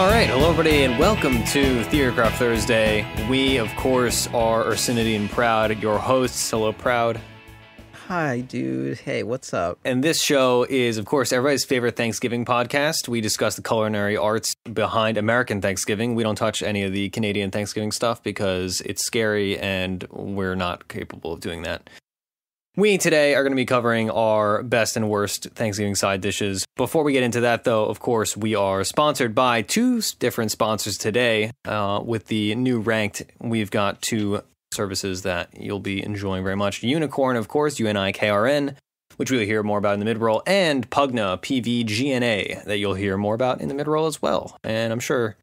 All right, hello everybody, and welcome to Theorycraft Thursday. We, of course, are Ursinity and Proud, your hosts. Hello, Proud. Hi, dude. Hey, what's up? And this show is, of course, everybody's favorite Thanksgiving podcast. We discuss the culinary arts behind American Thanksgiving. We don't touch any of the Canadian Thanksgiving stuff because it's scary and we're not capable of doing that. We today are going to be covering our best and worst Thanksgiving side dishes. Before we get into that, though, of course, we are sponsored by two different sponsors today. With the new Ranked, we've got two services that you'll be enjoying very much. Unicorn, of course, UNIKRN, which we'll hear more about in the mid-roll, and Pugna, PVGNA, that you'll hear more about in the mid-roll as well. And I'm sure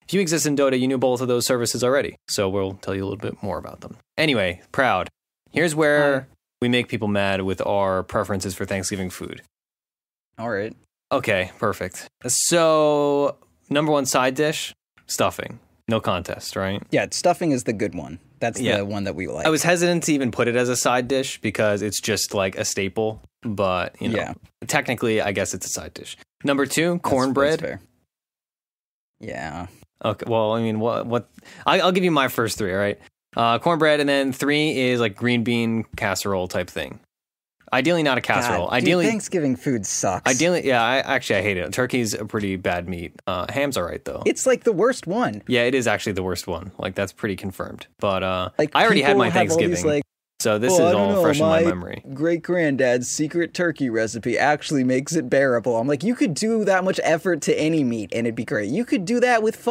if you exist in Dota, you knew both of those services already, so we'll tell you a little bit more about them. Anyway, Proud, here's where we make people mad with our preferences for Thanksgiving food. All right. Okay, perfect. So, number one side dish, stuffing. No contest, right? Yeah, stuffing is the good one. That's the one that we like. I was hesitant to even put it as a side dish because it's just like a staple, but, you know, technically, I guess it's a side dish. Number two, cornbread. That's fair. Yeah. Okay, well, I mean, what? I'll give you my first three, all right? Cornbread, and then three is like green bean casserole type thing. Ideally not a casserole. God, dude, Thanksgiving food sucks. Ideally, I hate it. Turkey's a pretty bad meat. Ham's all right, though. It's like the worst one. Yeah, it is actually the worst one. Like, that's pretty confirmed. But like, I already had my Thanksgiving, so this is all fresh in my memory. Great-granddad's secret turkey recipe actually makes it bearable. I'm like, you could do that much effort to any meat, and it'd be great. You could do that with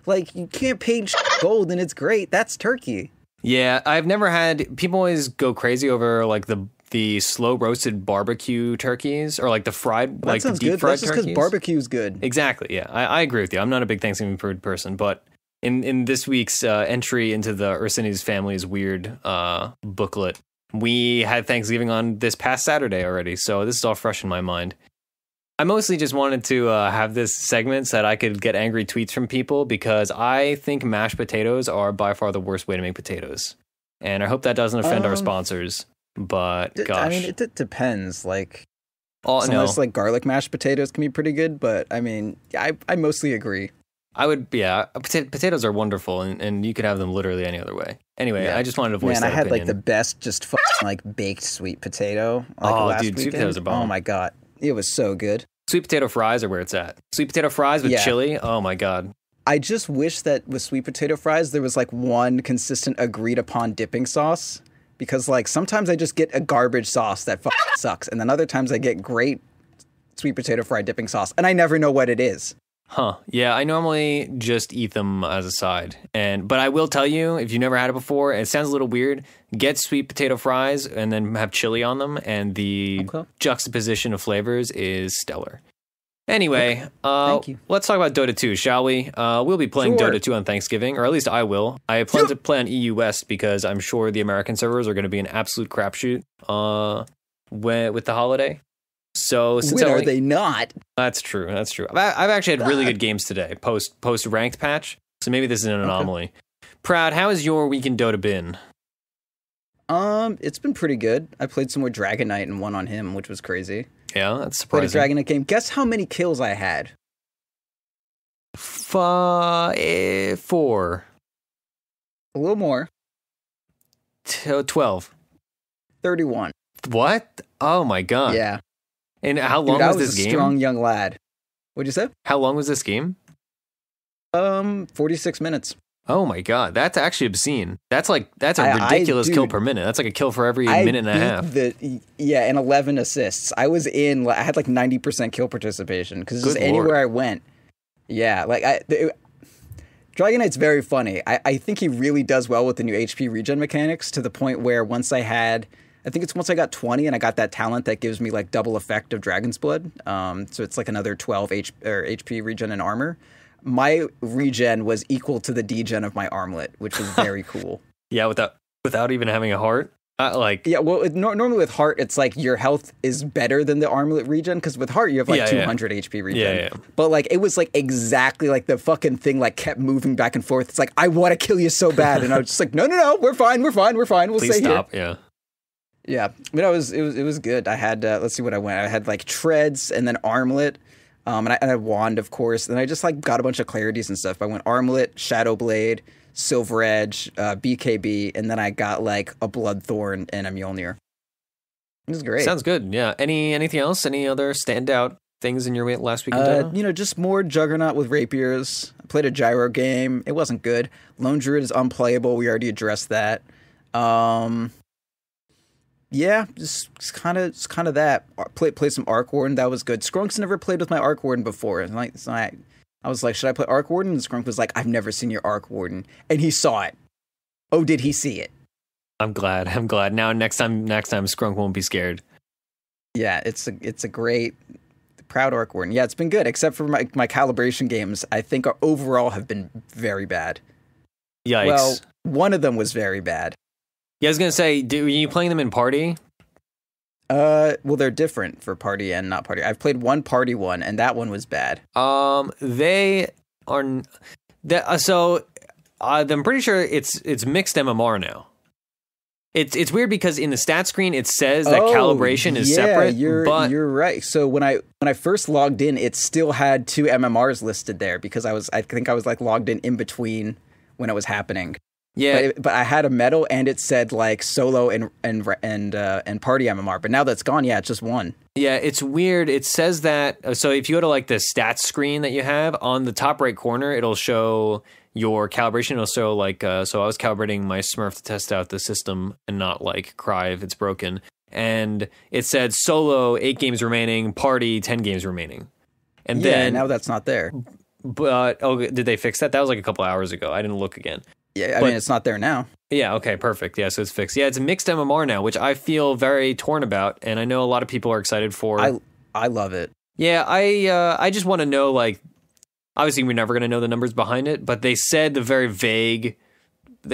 like, you can't paint gold, and it's great. That's turkey. Yeah, I've never had... People always go crazy over, like, the slow-roasted barbecue turkeys, or, like, the fried, like, the deep-fried turkeys. That's just because barbecue's good. Exactly, yeah. I agree with you. I'm not a big Thanksgiving food person, but in this week's entry into the Ursinity's Family's Weird booklet, we had Thanksgiving on this past Saturday already, so this is all fresh in my mind. I mostly just wanted to have this segment so that I could get angry tweets from people because I think mashed potatoes are by far the worst way to make potatoes. And I hope that doesn't offend our sponsors, but gosh. I mean, it depends. Like, like garlic mashed potatoes can be pretty good, but I mean, I mostly agree. Potatoes are wonderful, and you could have them literally any other way. Anyway, I just wanted to voice that opinion. I had like the best just like baked sweet potato. Last dude, sweet potatoes are bomb. Oh my God. It was so good. Sweet potato fries are where it's at. Sweet potato fries with chili. Oh my God. I just wish that with sweet potato fries, there was like one consistent agreed upon dipping sauce. Because like sometimes I just get a garbage sauce that sucks. And then other times I get great sweet potato fry dipping sauce. And I never know what it is. Huh. Yeah, I normally just eat them as a side. But I will tell you, if you've never had it before, it sounds a little weird, get sweet potato fries and then have chili on them, and the juxtaposition of flavors is stellar. Anyway, Thank you. Let's talk about Dota 2, shall we? We'll be playing Dota 2 on Thanksgiving, or at least I will. I plan to play on EU West because I'm sure the American servers are going to be an absolute crapshoot with the holiday. So since when are they not? That's true. I've actually had really good games today, post ranked patch. So maybe this is an anomaly. Proud, how has your week in Dota been? It's been pretty good. I played some more Dragon Knight and won on him, which was crazy. Yeah, that's surprising. Played a Dragon Knight game. Guess how many kills I had? 4. A little more. 12. 31. What? Oh my God. Yeah. And how long was this game? I was a strong young lad. What'd you say? How long was this game? 46 minutes. Oh my God, that's actually obscene. That's a ridiculous kill per minute. That's like a kill for every minute and a half. And 11 assists. I had like 90% kill participation because just anywhere I went. Yeah, Dragon Knight's very funny. I think he really does well with the new HP regen mechanics to the point where once I got 20 and I got that talent that gives me like double effect of Dragon's Blood. So it's like another 12 HP regen and armor. My regen was equal to the degen of my armlet, which was very cool. Yeah, without even having a heart. Normally with heart, it's like your health is better than the armlet regen because with heart you have like 200 HP regen. Yeah. But like it was like exactly like the fucking thing like kept moving back and forth. It's like I want to kill you so bad, and I was just like, no, we're fine. We'll Please stay stop. here. Yeah. Yeah, but it was good. I had let's see what I went. I had like treads and then armlet. And I had Wand, of course. And I just like got a bunch of clarities and stuff. I went Armlet, Shadowblade, Silver Edge, BKB, and then I got like a Bloodthorn and a Mjolnir. It was great. Sounds good. Yeah. Anything else? Any other standout things in your last week in Dota? Just more Juggernaut with rapiers. I played a Gyro game. It wasn't good. Lone Druid is unplayable. We already addressed that. Yeah, just kind of that. Play some Arc Warden. That was good. Skrunk's never played with my Arc Warden before. And I was like, should I play Arc Warden? And Skrunk was like, I've never seen your Arc Warden. And he saw it. Oh, did he see it? I'm glad. Now next time Skrunk won't be scared. Yeah, it's a great Proud Arc Warden. Yeah, it's been good, except for my calibration games. I think overall have been very bad. Yikes. Well, one of them was very bad. Yeah, I was gonna say, were you playing them in party? Well, they're different for party and not party. I've played one party one, and that one was bad. They are. So, I'm pretty sure it's mixed MMR now. It's weird because in the stat screen it says that calibration is separate. You're right. So when I first logged in, it still had 2 MMRs listed there because I think I was like logged in between when it was happening. Yeah, but I had a medal and it said like solo and party MMR. But now that's gone. Yeah, it's just one. Yeah, it's weird. It says that. So if you go to like the stats screen that you have on the top right corner, it'll show your calibration. It'll show like so I was calibrating my Smurf to test out the system and not like cry if it's broken. And it said solo 8 games remaining, party 10 games remaining. And then now that's not there. But did they fix that? That was like a couple hours ago. I didn't look again. Yeah, I mean, it's not there now. Yeah, okay, perfect. Yeah, so it's fixed. Yeah, it's a mixed MMR now, which I feel very torn about, and I know a lot of people are excited for. I love it. Yeah, I just want to know, like, obviously we're never going to know the numbers behind it, but they said the very vague,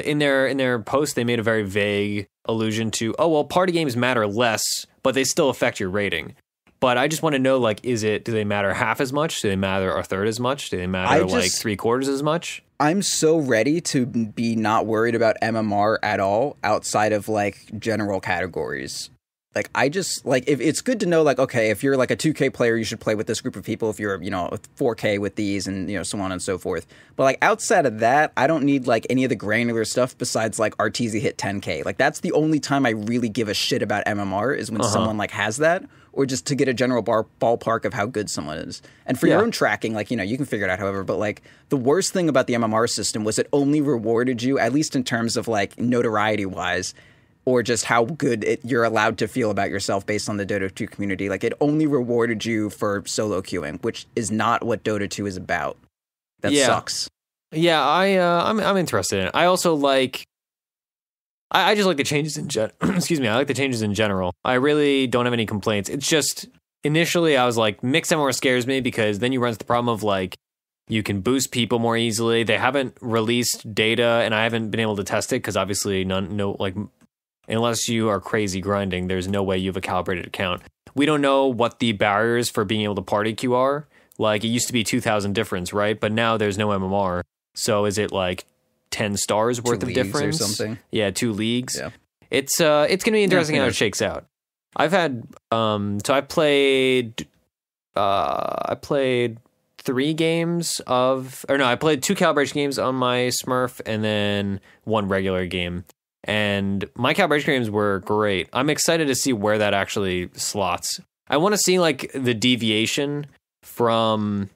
in their post, they made a very vague allusion to, party games matter less, but they still affect your rating. But I just want to know, like, do they matter half as much? Do they matter a third as much? Do they matter like 3/4 as much? I'm so ready to be not worried about MMR at all outside of like general categories. Like I just like if it's good to know like, okay, if you're like a 2K player, you should play with this group of people. If you're, 4K with these and, so on and so forth. But like outside of that, I don't need like any of the granular stuff besides like Arteezy hit 10K. Like that's the only time I really give a shit about MMR is when someone like has that, or just to get a general ballpark of how good someone is. And for your own tracking, like, you can figure it out however, but like the worst thing about the MMR system was it only rewarded you, at least in terms of like notoriety wise, or just how good you're allowed to feel about yourself based on the Dota 2 community. Like, it only rewarded you for solo queuing, which is not what Dota 2 is about. That sucks. Yeah, I'm interested in it. I also like... I just like the changes in excuse me, I like the changes in general. I really don't have any complaints. It's just, initially I was like, mixed MMR scares me because then you run into the problem of like, you can boost people more easily. They haven't released data and I haven't been able to test it because obviously unless you are crazy grinding, there's no way you have a calibrated account. We don't know what the barriers for being able to party queue are. Like, it used to be 2,000 difference, right? But now there's no MMR. So is it like 10 stars worth of difference? Or something? Yeah, 2 leagues. Yeah. It's going to be interesting how it shakes out. I've had, I played 3 games I played 2 calibration games on my Smurf and then 1 regular game. And my calibration games were great. I'm excited to see where that actually slots. I want to see like the deviation from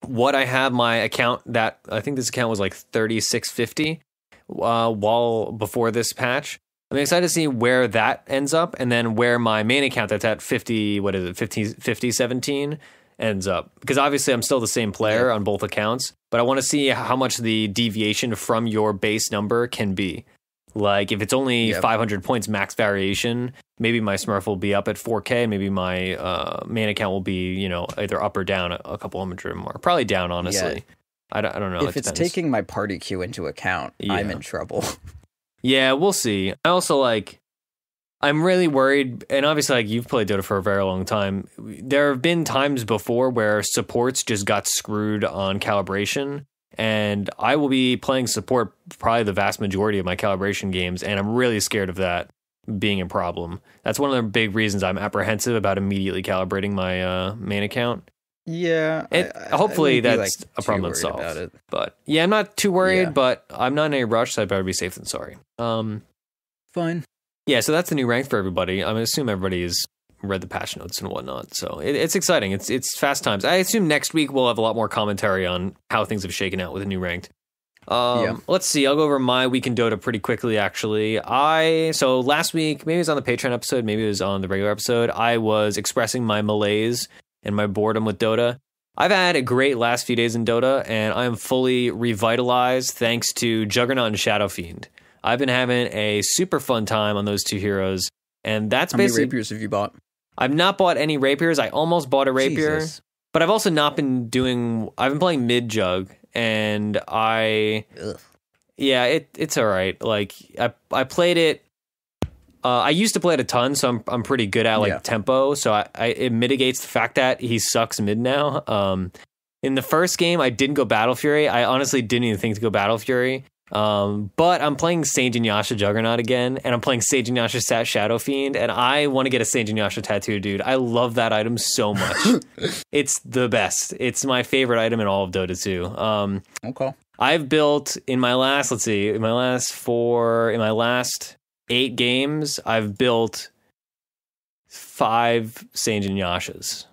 what I have my account that I think this account was like 3650 while before this patch. I'm excited to see where that ends up and then where my main account that's at 5017 ends up. Because obviously I'm still the same player on both accounts, but I want to see how much the deviation from your base number can be. Like, if it's only 500 points max variation, maybe my Smurf will be up at 4K, maybe my main account will be, either up or down a couple hundred more. Probably down, honestly. I don't know. If it's taking my party queue into account, I'm in trouble. Yeah, we'll see. I also, I'm really worried, and obviously, you've played Dota for a very long time. There have been times before where supports just got screwed on calibration. And I will be playing support probably the vast majority of my calibration games, and I'm really scared of that being a problem. That's one of the big reasons I'm apprehensive about immediately calibrating my main account, Yeah, hopefully I that's like, a problem too that's worried solved. about it. But yeah, I'm not too worried, Yeah. but I'm not in any rush, so I'd better be safe than sorry. Fine. Yeah, so that's the new rank for everybody. I assume everybody has read the patch notes and whatnot, so it's exciting. It's fast times. I assume next week we'll have a lot more commentary on how things have shaken out with the new ranked. Let's see. I'll go over my week in Dota pretty quickly, actually. So last week, maybe it was on the Patreon episode, maybe it was on the regular episode, I was expressing my malaise and my boredom with Dota. I've had a great last few days in Dota, and I am fully revitalized thanks to Juggernaut and Shadow Fiend. I've been having a super fun time on those two heroes, and that's basically... How many rapiers have you bought? I've not bought any rapiers. I almost bought a rapier, Jesus. but I've also not been doing... I've been playing mid-jug, and yeah, it's all right. Like, I played it... I used to play it a ton, so I'm pretty good at tempo. So it mitigates the fact that he sucks mid now. In the first game, I didn't go Battle Fury. I honestly didn't even think to go Battle Fury. But I'm playing Sage and Yasha Juggernaut again, and I'm playing Sage and Yasha Shadow Fiend, and I want to get a Sage and Yasha tattoo, dude. I love that item so much. It's the best. It's my favorite item in all of Dota 2. Okay. I've built in my last 8 games, I've built 5 Sage and Yashas.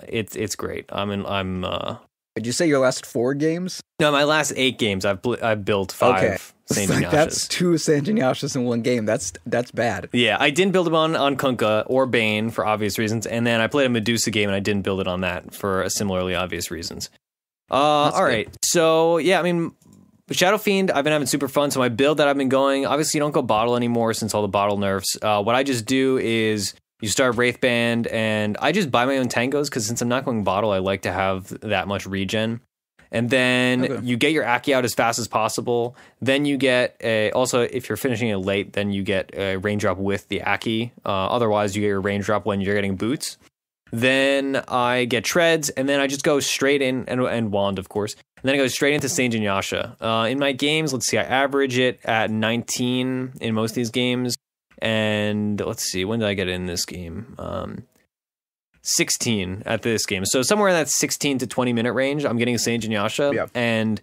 It's great. Did you say your last 4 games? No, my last 8 games, I've built 5 Sage and Yashas. That's 2 Sage and Yashas in one game. That's bad. Yeah, I didn't build them on Kunkka or Bane for obvious reasons, and then I played a Medusa game and I didn't build it on that for similarly obvious reasons. All right, so yeah, I mean, Shadow Fiend, I've been having super fun. So my build that I've been going, obviously you don't go bottle anymore since all the bottle nerfs. What I just do is you start Wraith Band, and I just buy my own tangos because since I'm not going bottle, I like to have that much regen. And then you get your Aki out as fast as possible. Then you get also, if you're finishing it late, then you get a raindrop with the Aki. Otherwise, you get your raindrop when you're getting boots. Then I get Treads, and then I just go straight in, and Wand, of course. And then I go straight into Sage and Yasha. In my games, let's see, I average it at 19 in most of these games. And let's see, when did I get in this game? 16 at this game. So somewhere in that 16 to 20 minute range, I'm getting Sage and Yasha. Yep. And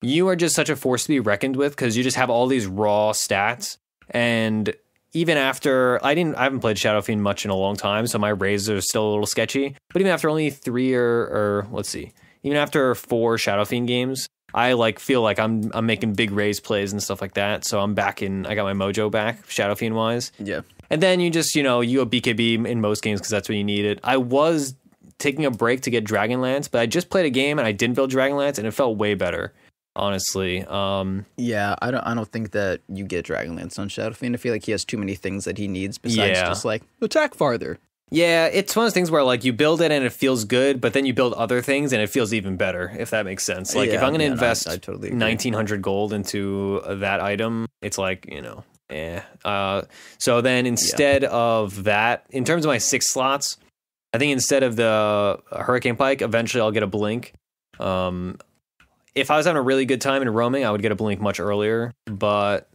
you are just such a force to be reckoned with because you just have all these raw stats. And even after, I haven't played Shadow Fiend much in a long time, so my raises are still a little sketchy. But even after only 3 or let's see, even after 4 Shadow Fiend games, I feel like I'm making big raise plays and stuff like that. So I'm back in. I got my mojo back, Shadow Fiend wise. Yeah. And then you just you go BKB in most games because that's what you needed. I was taking a break to get Dragonlance, but I just played a game and I didn't build Dragonlance, and it felt way better, honestly. Yeah, I don't think that you get Dragonlance on Shadow Fiend. I feel like he has too many things that he needs besides just attack farther. Yeah, it's one of those things where you build it and it feels good, but then you build other things and it feels even better, if that makes sense. If I'm going to invest I totally agree. 1,900 gold into that item, it's so then instead of that, in terms of my 6 slots, I think instead of the Hurricane Pike, eventually I'll get a Blink. If I was having a really good time in roaming, I would get a Blink much earlier, but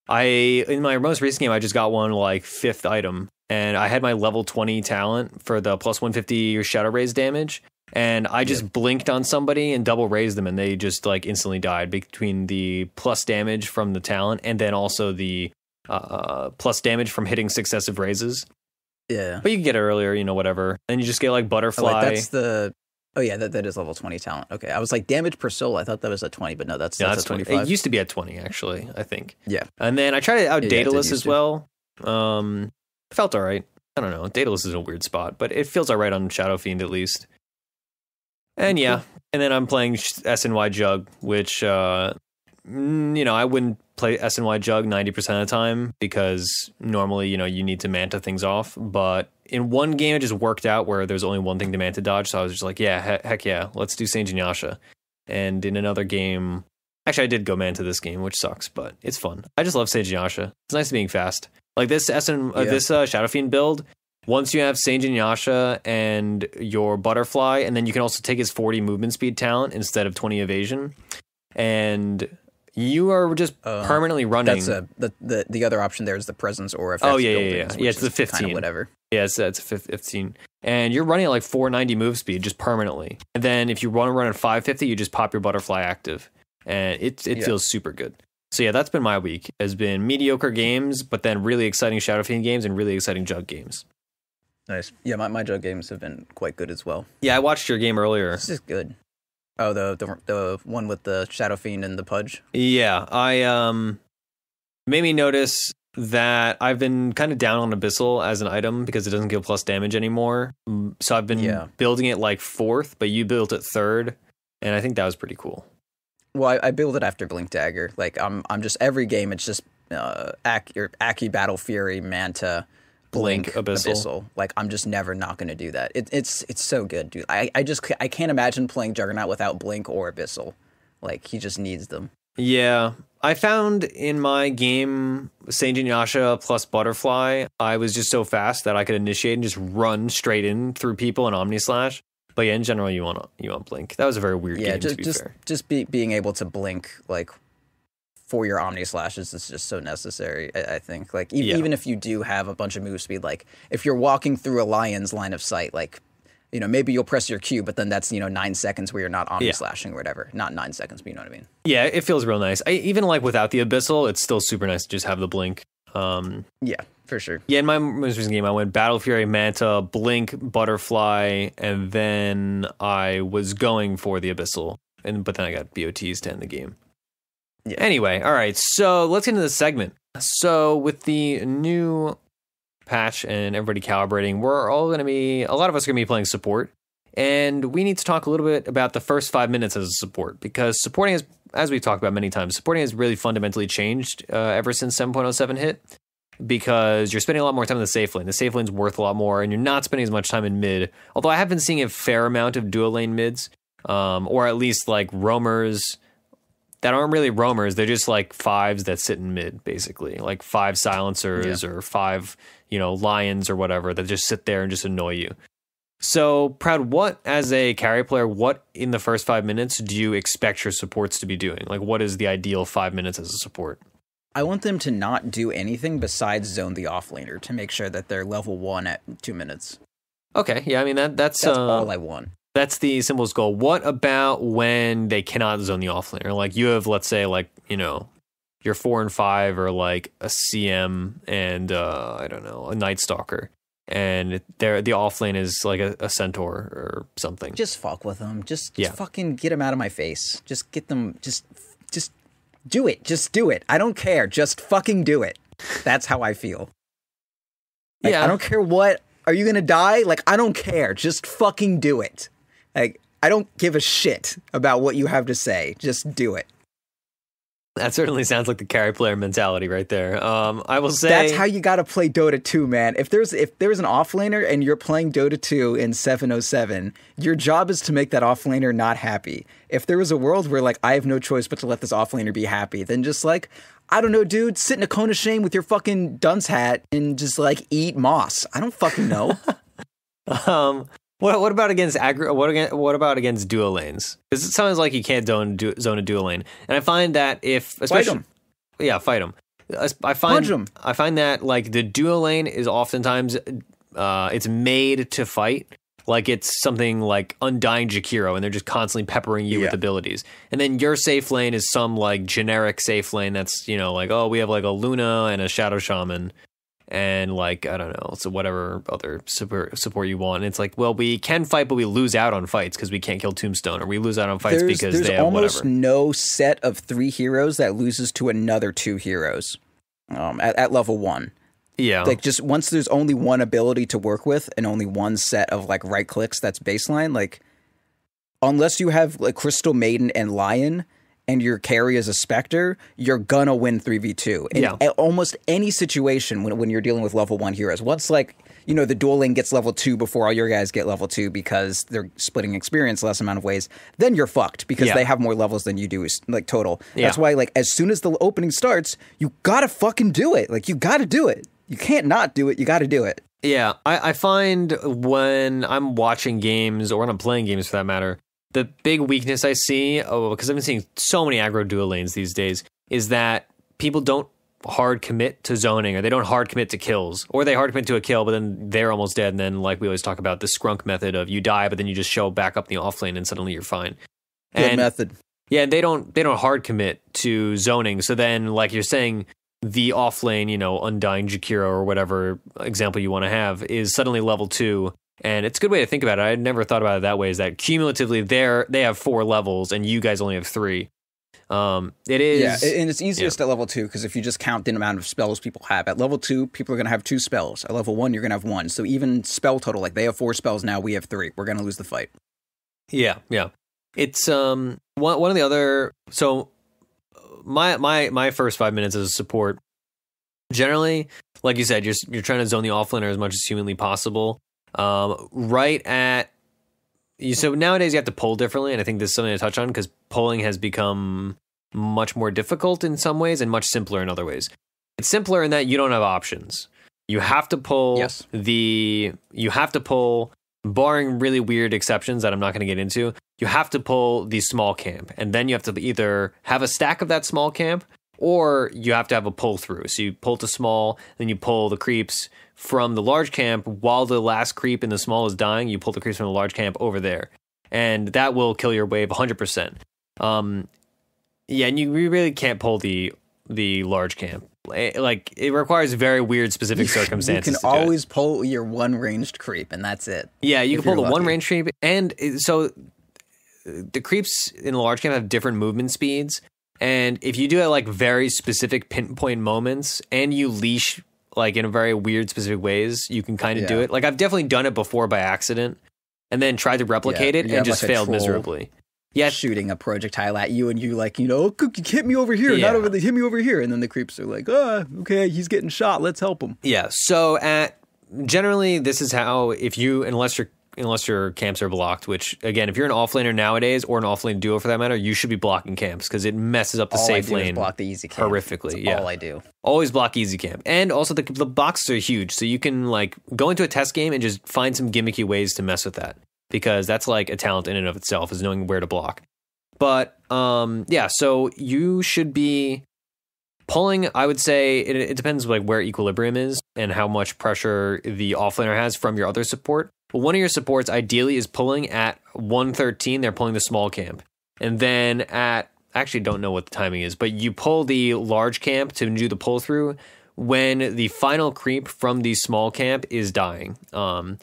in my most recent game, I just got one 5th item. And I had my level 20 talent for the plus 150 Shadow Raise damage. And I just blinked on somebody and double raised them. And they just instantly died between the plus damage from the talent and then also the plus damage from hitting successive raises. Yeah. But you can get it earlier, whatever. And you just get Butterfly. That's the... Oh, yeah, that is level 20 talent. Okay, I was damage per soul. I thought that was at 20, but no, that's at 25. It used to be at 20, actually, I think. Yeah. And then I tried it out Daedalus as well. Felt all right. I don't know. Daedalus is a weird spot, but it feels all right on Shadow Fiend at least. And yeah, and then I'm playing SNY Jug, which, I wouldn't play SNY Jug 90% of the time because normally, you need to Manta things off. But in one game, it just worked out where there's only one thing to Manta dodge. So I was just heck yeah, let's do Sage and Yasha. And in another game, actually, I did go Manta this game, which sucks, but it's fun. I just love Sage and Yasha. It's nice being fast. This Shadow Fiend build, once you have Sage and Yasha and your Butterfly, and then you can also take his 40 movement speed talent instead of 20 evasion. And You are just permanently running. That's the other option there is the presence or effects. Oh, yeah. Yeah, it's the 15. Kind of whatever. Yeah, it's a 15. And you're running at like 490 move speed just permanently. And then if you want to run at 550, you just pop your butterfly active. And it feels super good. So yeah, that's been my week. Has been mediocre games, but then really exciting Shadow Fiend games and really exciting Jug games. Nice. Yeah, my Jug games have been quite good as well. Yeah, I watched your game earlier. This is good. Oh, the one with the Shadow Fiend and the Pudge? Yeah, I made me notice that I've been kind of down on Abyssal as an item because it doesn't give plus damage anymore. So I've been building it like 4th, but you built it 3rd, and I think that was pretty cool. Well, I build it after Blink Dagger. Like I'm just every game it's just Aki Battle Fury, Manta, Blink, Abyssal. Like I'm just never not going to do that. It's so good, dude. I can't imagine playing Juggernaut without Blink or Abyssal. Like he just needs them. Yeah, I found in my game Saint Yasha plus Butterfly, I was just so fast that I could initiate and just run straight in through people and Omni Slash. But yeah, in general, you want Blink. That was a very weird game. To be fair. Just being able to blink like for your Omni Slashes is just so necessary. I think like even if you do have a bunch of move speed, like if you're walking through a lion's line of sight, like maybe you'll press your Q, but then that's 9 seconds where you're not Omni Slashing or whatever. Not 9 seconds, but you know what I mean. Yeah, it feels real nice. Even like without the Abyssal, it's still super nice to just have the Blink. Yeah, for sure. Yeah, in my most recent game, I went Battle Fury, Manta, Blink, Butterfly, and then I was going for the Abyssal, but then I got BOTs to end the game. Yeah. Anyway, all right, so let's get into this segment. So with the new patch and everybody calibrating, a lot of us are going to be playing support, and we need to talk a little bit about the first 5 minutes as a support, because supporting is, as we've talked about many times, supporting has really fundamentally changed ever since 7.07 hit, because you're spending a lot more time in the safe lane. The safe lane's worth a lot more, and you're not spending as much time in mid, although I have been seeing a fair amount of dual lane mids, or at least like roamers that aren't really roamers. They're just like 5s that sit in mid, basically, like 5 silencers or 5 lions or whatever that just sit there and just annoy you. So, Proud, what, as a carry player, what in the first 5 minutes do you expect your supports to be doing? Like, what is the ideal 5 minutes as a support? I want them to not do anything besides zone the offlaner to make sure that they're level 1 at 2 minutes. Okay, yeah, I mean, that's all I want. That's the simplest goal. What about when they cannot zone the offlaner? Like, you have, let's say, like, your 4 and 5 are like a CM and, I don't know, a Night Stalker. And the offlane is like a centaur or something. Just fuck with them. Just fucking get them out of my face. Just get them. Just do it. Just do it. I don't care. Just fucking do it. That's how I feel. Like, I don't care what. Are you gonna die? Like, I don't care. Just fucking do it. Like, I don't give a shit about what you have to say. Just do it. That certainly sounds like the carry player mentality right there. I will say that's how you got to play Dota 2, man. If there's an offlaner and you're playing Dota 2 in 707, your job is to make that offlaner not happy. If there was a world where like I have no choice but to let this offlaner be happy, then just like, I don't know, dude, sit in a cone of shame with your fucking dunce hat and just like eat moss. I don't fucking know. What about against What about against dual lanes? Because it sounds like you can't zone a dual lane, and I find that fight them. Yeah, fight them. Punch them. I find that like the dual lane is oftentimes it's made to fight. Like it's something like Undying Jakiro, and they're just constantly peppering you with abilities. And then your safe lane is some like generic safe lane that's like, oh, we have like a Luna and a Shadow Shaman. And like, I don't know, so whatever other support you want. And it's like, well, we can fight, but we lose out on fights because we can't kill Tombstone, or we lose out on fights because they have whatever. There's almost no set of 3 heroes that loses to another 2 heroes at level 1. Yeah. Like just once there's only one ability to work with and only one set of like right clicks that's baseline, like unless you have like Crystal Maiden and Lion, and your carry is a Spectre, you're gonna win 3v2. In almost any situation when you're dealing with level 1 heroes. Once like, the dual lane gets level 2 before all your guys get level 2 because they're splitting experience less amount of ways, then you're fucked because they have more levels than you do, like total. That's why like as soon as the opening starts, you gotta fucking do it. Like you gotta do it. You can't not do it, you gotta do it. Yeah, I find when I'm watching games or when I'm playing games for that matter, the big weakness I see, because I've been seeing so many aggro duo lanes these days, is that people don't hard commit to zoning, or they don't hard commit to kills, or they hard commit to a kill, but then they're almost dead. And then, like we always talk about, the scrunk method of you die, but then you just show back up in the off lane and suddenly you're fine. Good method. Yeah, they don't hard commit to zoning. So then, like you're saying, the off lane, Undying Jakiro or whatever example you want to have is suddenly level 2. And it's a good way to think about it. I had never thought about it that way, is that cumulatively they have 4 levels and you guys only have 3. It is. Yeah, and it's easiest at level 2, because if you just count the amount of spells people have, at level 2, people are going to have 2 spells. At level 1, you're going to have 1. So even spell total, like they have 4 spells now, we have 3. We're going to lose the fight. Yeah. It's one of the other. So my first 5 minutes as a support, generally, like you said, you're trying to zone the offlaner as much as humanly possible. Right at you. So nowadays you have to pull differently, and I think this is something to touch on, because pulling has become much more difficult in some ways and much simpler in other ways. It's simpler in that you don't have options. You have to pull. Yes. You have to pull, barring really weird exceptions that I'm not going to get into. You have to pull the small camp, and then you have to either have a stack of that small camp, or you have to have a pull through. So you pull to small, then you pull the creeps from the large camp while the last creep in the small is dying. You pull the creeps from the large camp over there, and that will kill your wave 100%. Yeah, and you really can't pull the large camp. Like, it requires very weird specific circumstances. You can always pull your one ranged creep, and that's it. Yeah, you can pull the one ranged creep, and so the creeps in the large camp have different movement speeds, and if you do it like very specific pinpoint moments, and you leash like in a very weird specific ways, you can kind of do it. Like, I've definitely done it before by accident, and then tried to replicate it and just failed miserably. Yeah, shooting a projectile at you, and you like, hit me over here, not over there, hit me over here, and then the creeps are like, okay, he's getting shot, let's help him. Yeah, so generally this is how, unless your camps are blocked, which again, if you're an offlaner nowadays, or an offlane duo for that matter, you should be blocking camps, because it messes up the safe lane. Block the easy camp. Horrifically. That's all I do. Always block easy camp, and also the boxes are huge, so you can like go into a test game and just find some gimmicky ways to mess with that, because that's like a talent in and of itself, is knowing where to block. But so you should be pulling. I would say it depends like where equilibrium is and how much pressure the offlaner has from your other support. But one of your supports ideally is pulling at 113. They're pulling the small camp, and then I actually don't know what the timing is, but you pull the large camp to do the pull through when the final creep from the small camp is dying. You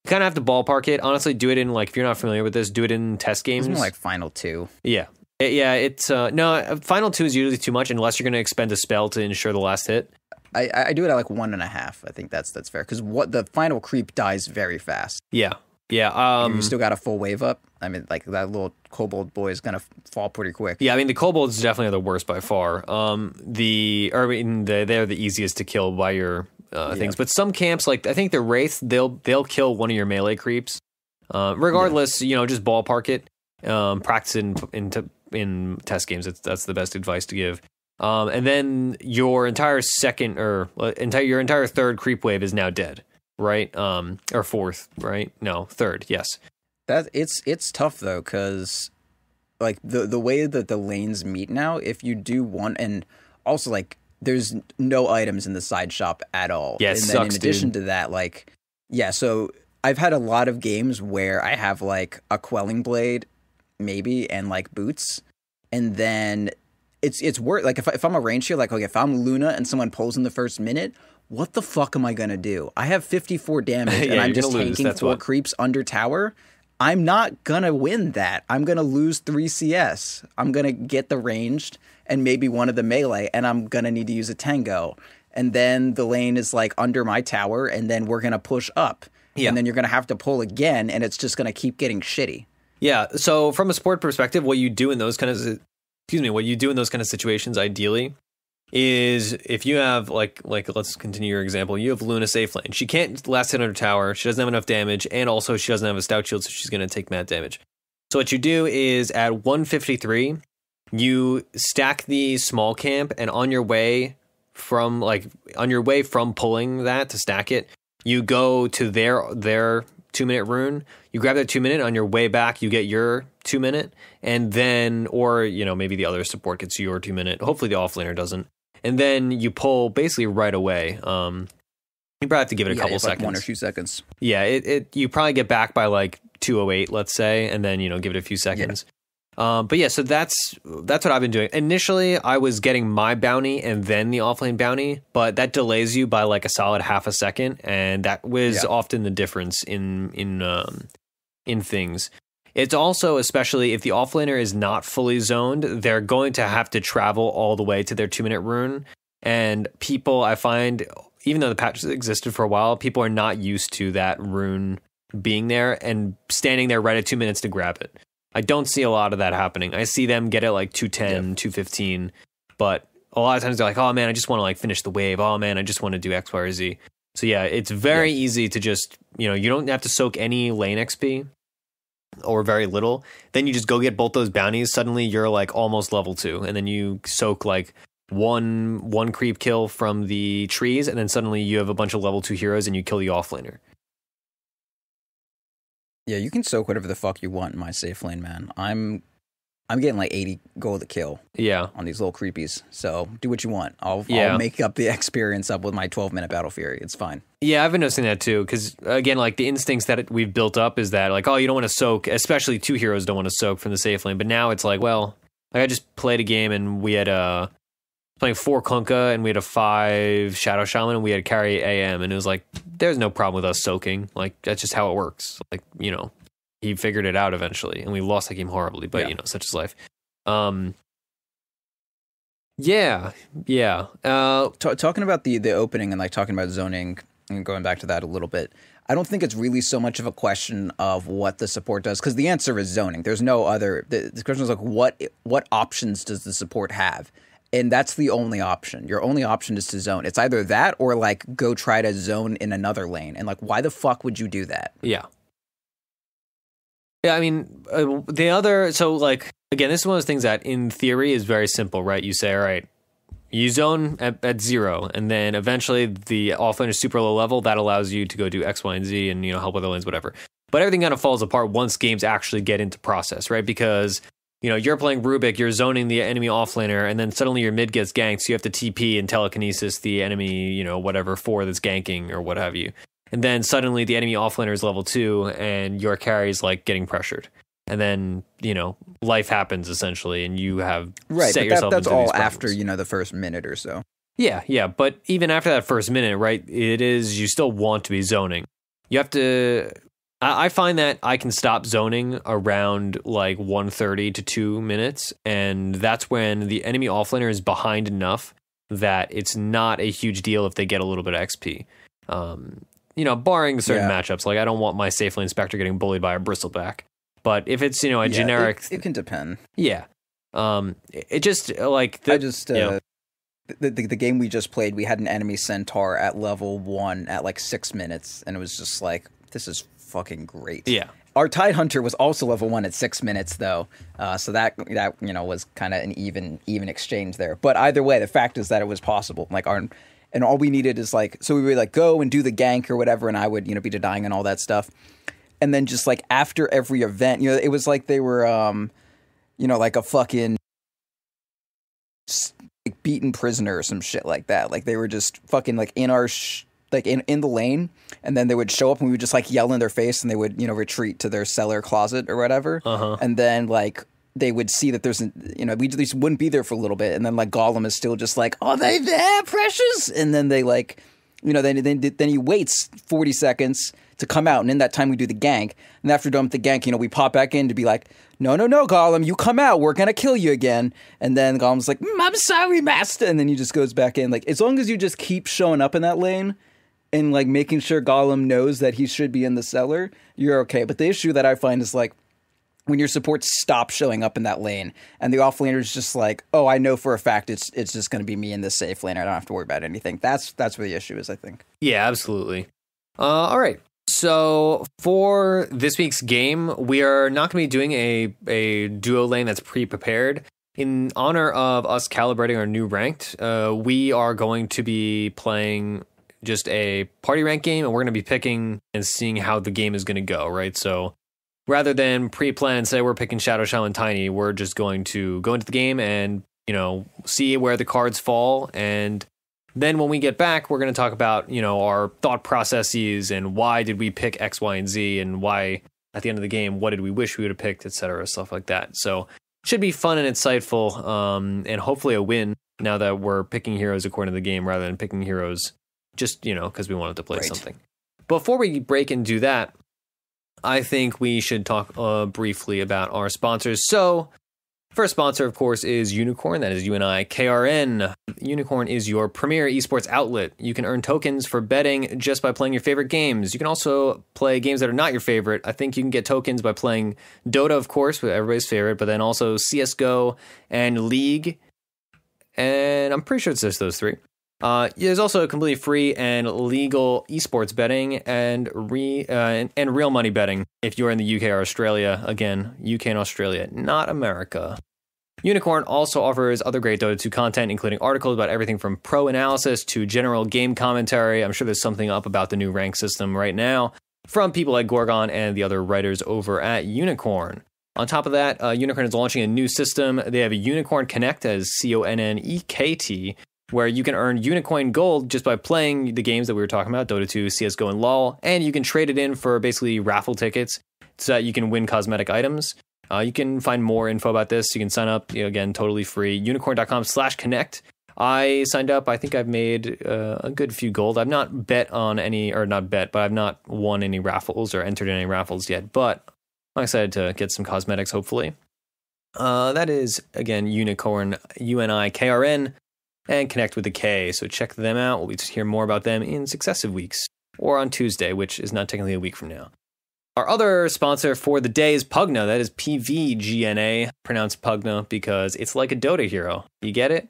kind of have to ballpark it. Honestly, do it in, like, if you're not familiar with this, do it in test games. It's more like Final 2. Yeah. It's no, Final 2 is usually too much unless you're going to expend a spell to ensure the last hit. I do it at like 1.5. I think that's fair, because the final creep dies very fast. Yeah. You still got a full wave up. I mean, like, that little kobold boy is gonna fall pretty quick. Yeah, I mean, the kobolds definitely are the worst by far. They're the easiest to kill by your things, but some camps, like I think the Wraith, they'll kill one of your melee creeps. Regardless, just ballpark it. Practice in test games. That's the best advice to give. And then your entire third creep wave is now dead, right? Or fourth, right? No, third. Yes. It's tough though, because like the way that the lanes meet now, if you do one, and also like there's no items in the side shop at all. Yeah, and then sucks, in addition dude. to that, like, so I've had a lot of games where I have like a quelling blade, maybe, and like boots, and then it's worth, like, if I'm a range here, like, okay, if I'm Luna and someone pulls in the first minute, what the fuck am I gonna do? I have 54 damage and I'm just tanking 4 creeps under tower. I'm not gonna win that. I'm gonna lose 3 CS. I'm gonna get the ranged and maybe one of the melee, and I'm gonna need to use a tango. And then the lane is like under my tower, and then we're gonna push up. Yeah. And then you're gonna have to pull again, and it's just gonna keep getting shitty. Yeah. So from a sport perspective, what you do in those kind of situations, ideally, is if you have like let's continue your example. You have Luna safe lane. She can't last hit under tower. She doesn't have enough damage, and also she doesn't have a stout shield, so she's going to take mad damage. So what you do is at 153, you stack the small camp, and on your way from pulling that to stack it, you go to their 2-minute rune. You grab that 2-minute, on your way back, you get your 2-minute, and then, or, maybe the other support gets your 2-minute. Hopefully the offlaner doesn't. And then you pull basically right away. You probably have to give it a couple seconds. 1 or 2 seconds. Yeah, you probably get back by like 2:08, let's say, and then, give it a few seconds. But yeah, so that's what I've been doing. Initially, I was getting my bounty and then the offlane bounty, but that delays you by like a solid half a second, and that was often the difference in things. It's also, especially if the offlaner is not fully zoned, they're going to have to travel all the way to their 2-minute rune, and people, I find, even though the patch existed for a while, people are not used to that rune being there and standing there right at 2 minutes to grab it. I don't see a lot of that happening. I see them get it like 2:10, 2:15, but a lot of times they're like, oh man, I just want to like finish the wave. Oh man, I just want to do X, Y, or Z. So yeah, it's very easy to just, you don't have to soak any lane XP or very little. Then you just go get both those bounties. Suddenly you're like almost level 2, and then you soak like one creep kill from the trees, and then suddenly you have a bunch of level 2 heroes and you kill the offlaner. Yeah, you can soak whatever the fuck you want in my safe lane, man. I'm getting like 80 gold a kill. Yeah. On these little creepies. So do what you want. I'll make up the experience up with my 12-minute Battle Fury. It's fine. Yeah, I've been noticing that too. Because again, like the instincts that we've built up is that like, oh, you don't want to soak, especially 2 heroes don't want to soak from the safe lane. But now it's like, well, like I just played a game and we had playing 4 Kunkka and we had a 5 Shadow Shaman and we had carry AM, and it was like, there's no problem with us soaking. Like, that's just how it works. Like, he figured it out eventually, and we lost that game horribly, but such is life. Yeah. Talking about the opening and like talking about zoning and going back to that a little bit, I don't think it's really so much of a question of what the support does, because the answer is zoning. There's no other. The question is like, what options does the support have? And that's the only option. Your only option is to zone. It's either that or like go try to zone in another lane. And like, why the fuck would you do that? Yeah. Yeah, I mean, so like, again, this is one of those things that in theory is very simple, right? You say, all right, you zone at 0, and then eventually the offlane is super low level. That allows you to go do X, Y, and Z and, help other lanes, whatever. But everything kind of falls apart once games actually get into process, right? Because you're playing Rubik, you're zoning the enemy offlaner, and then suddenly your mid gets ganked, so you have to TP and telekinesis the enemy, whatever 4 that's ganking or what have you. And then suddenly the enemy offlaner is level 2, and your carry's like getting pressured. And then, life happens essentially, and you have set yourself that's into all these problems. after, the first minute or so. Yeah. But even after that first minute, right, you still want to be zoning. You have to... I find that I can stop zoning around like 1:30 to 2 minutes, and that's when the enemy offlaner is behind enough that it's not a huge deal if they get a little bit of XP. Barring certain matchups, like I don't want my safe lane Spectre getting bullied by a bristleback. But if it's a generic, it can depend. Yeah, it just like the game we just played, we had an enemy centaur at level 1 at like 6 minutes, and it was just like, this is fucking great. Yeah. Our Tide Hunter was also level 1 at 6 minutes though. So that was kind of an even exchange there. But either way, the fact is that it was possible. Like and all we needed is like, so we would like go and do the gank or whatever, and I would, be denying and all that stuff. And then just like after every event, it was like they were like a fucking beaten prisoner or some shit like that. Like they were just fucking like in our in the lane, and then they would show up and we would just like yell in their face, and they would retreat to their cellar closet or whatever. And then like they would see that there's we just wouldn't be there for a little bit, and then like Gollum is still just like, oh, they there, precious, and then they like then he waits 40 seconds to come out, and in that time we do the gank, and after done with the gank, we pop back in to be like, no, Gollum, you come out, we're gonna kill you again. And then Gollum's like, I'm sorry, master, and then he just goes back in. Like, as long as you just keep showing up in that lane and like making sure Gollum knows that he should be in the cellar, you're okay. But the issue that I find is like when your support stops showing up in that lane and the offlaner's just like, oh, I know for a fact it's just going to be me in this safe lane, I don't have to worry about anything. That's where the issue is, I think. Yeah, absolutely. All right. So for this week's game, we are not going to be doing a duo lane that's pre-prepared. In honor of us calibrating our new ranked, we are going to be playing just a party rank game, and we're going to be picking and seeing how the game is going to go, right? So rather than pre-plan and say we're picking Shadow Shaman Tiny, we're just going to go into the game and, see where the cards fall. And then when we get back, we're going to talk about, our thought processes and why did we pick X, Y, and Z, and why at the end of the game, what did we wish we would have picked, etc., stuff like that. So should be fun and insightful, and hopefully a win now that we're picking heroes according to the game rather than picking heroes just, because we wanted to play something. Before we break and do that, I think we should talk briefly about our sponsors. So, first sponsor, of course, is Unicorn. That is UNIKRN. Unicorn is your premier esports outlet. You can earn tokens for betting just by playing your favorite games. You can also play games that are not your favorite. I think you can get tokens by playing Dota, of course, with everybody's favorite, but then also CSGO and League. And I'm pretty sure it's just those three. There's also completely free and legal esports betting and real money betting if you're in the UK or Australia. Again, UK and Australia, not America. Unicorn also offers other great Dota 2 content, including articles about everything from pro analysis to general game commentary. I'm sure there's something up about the new rank system right now from people like Gorgon and the other writers over at Unicorn. On top of that, Unicorn is launching a new system. They have a Unicorn Connect, as CONNEKT, where you can earn Unicorn Gold just by playing the games that we were talking about, Dota 2, CSGO, and LoL, and you can trade it in for basically raffle tickets so that you can win cosmetic items. You can find more info about this. You can sign up, again, totally free, unicorn.com/connect. I signed up. I think I've made a good few gold. I've not bet on any, or not bet, but I've not won any raffles or entered any raffles yet, but I'm excited to get some cosmetics, hopefully. That is, again, Unicorn, UNIKRN, and Connect with a K. So check them out. We'll hear more about them in successive weeks, or on Tuesday, which is not technically a week from now. Our other sponsor for the day is Pugna. That is PVGNA, pronounced Pugna because it's like a Dota hero. You get it?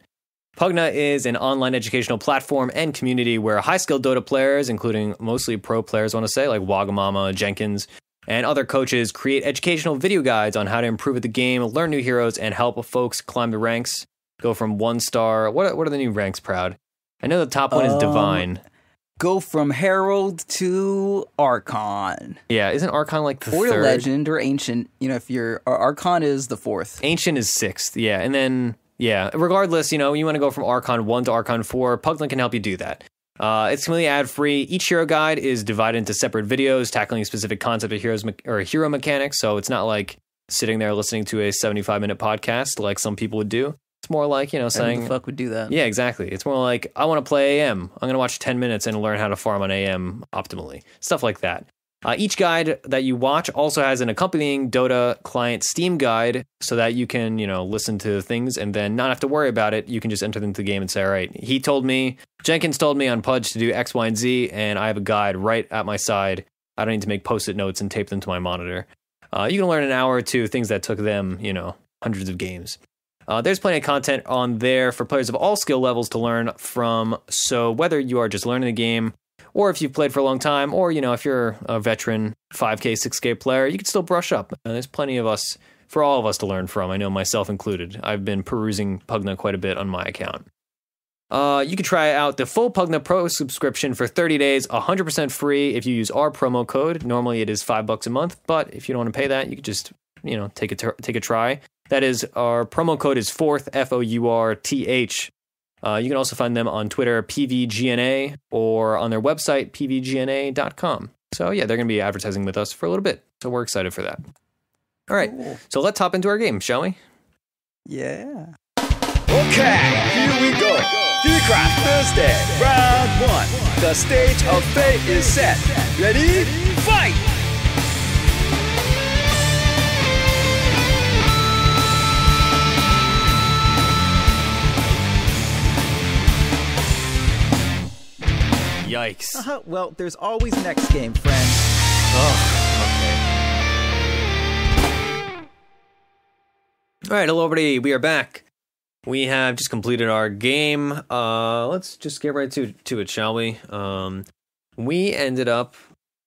Pugna is an online educational platform and community where high-skilled Dota players, including mostly pro players, like Wagamama, Jenkins, and other coaches, create educational video guides on how to improve at the game, learn new heroes, and help folks climb the ranks, go from 1-star. What are the new ranks, Proud? I know the top one is Divine. Go from Herald to Archon. Yeah, isn't Archon like the or third? Or Legend or Ancient. If you're... Archon is the fourth. Ancient is sixth, yeah. And then, regardless, you want to go from Archon 1 to Archon 4, Pugna can help you do that. It's completely ad-free. Each hero guide is divided into separate videos tackling a specific concept of heroes or hero mechanics, so it's not like sitting there listening to a 75-minute podcast like some people would do. It's more like, saying... Who the fuck would do that? Yeah, exactly. It's more like, I want to play AM. I'm going to watch 10 minutes and learn how to farm on AM optimally. Stuff like that. Each guide that you watch also has an accompanying Dota client Steam guide so that you can, listen to things and then not have to worry about it. You can just enter them into the game and say, all right, Jenkins told me on Pudge to do X, Y, and Z, and I have a guide right at my side. I don't need to make post-it notes and tape them to my monitor. You can learn an hour or two, things that took them, hundreds of games. There's plenty of content on there for players of all skill levels to learn from. So whether you are just learning the game, or if you've played for a long time, or, if you're a veteran 5K, 6K player, you can still brush up. There's plenty of us, for all of us to learn from. I know myself included. I've been perusing Pugna quite a bit on my account. You can try out the full Pugna Pro subscription for 30 days, 100% free if you use our promo code. Normally it is $5 a month, but if you don't want to pay that, you can just, take a try. That is, our promo code is FOURTH, FOURTH. You can also find them on Twitter, PVGNA, or on their website, pvgna.com. So yeah, they're going to be advertising with us for a little bit. So we're excited for that. All right, cool. So let's hop into our game, shall we? Yeah. Okay, here we go. Theorycraft Thursday, round 1. The stage of fate is set. Ready? Fight! Yikes. Well, there's always next game, friend. Okay. All right, hello everybody. We are back. We have just completed our game. Let's just get right to it, shall we? We ended up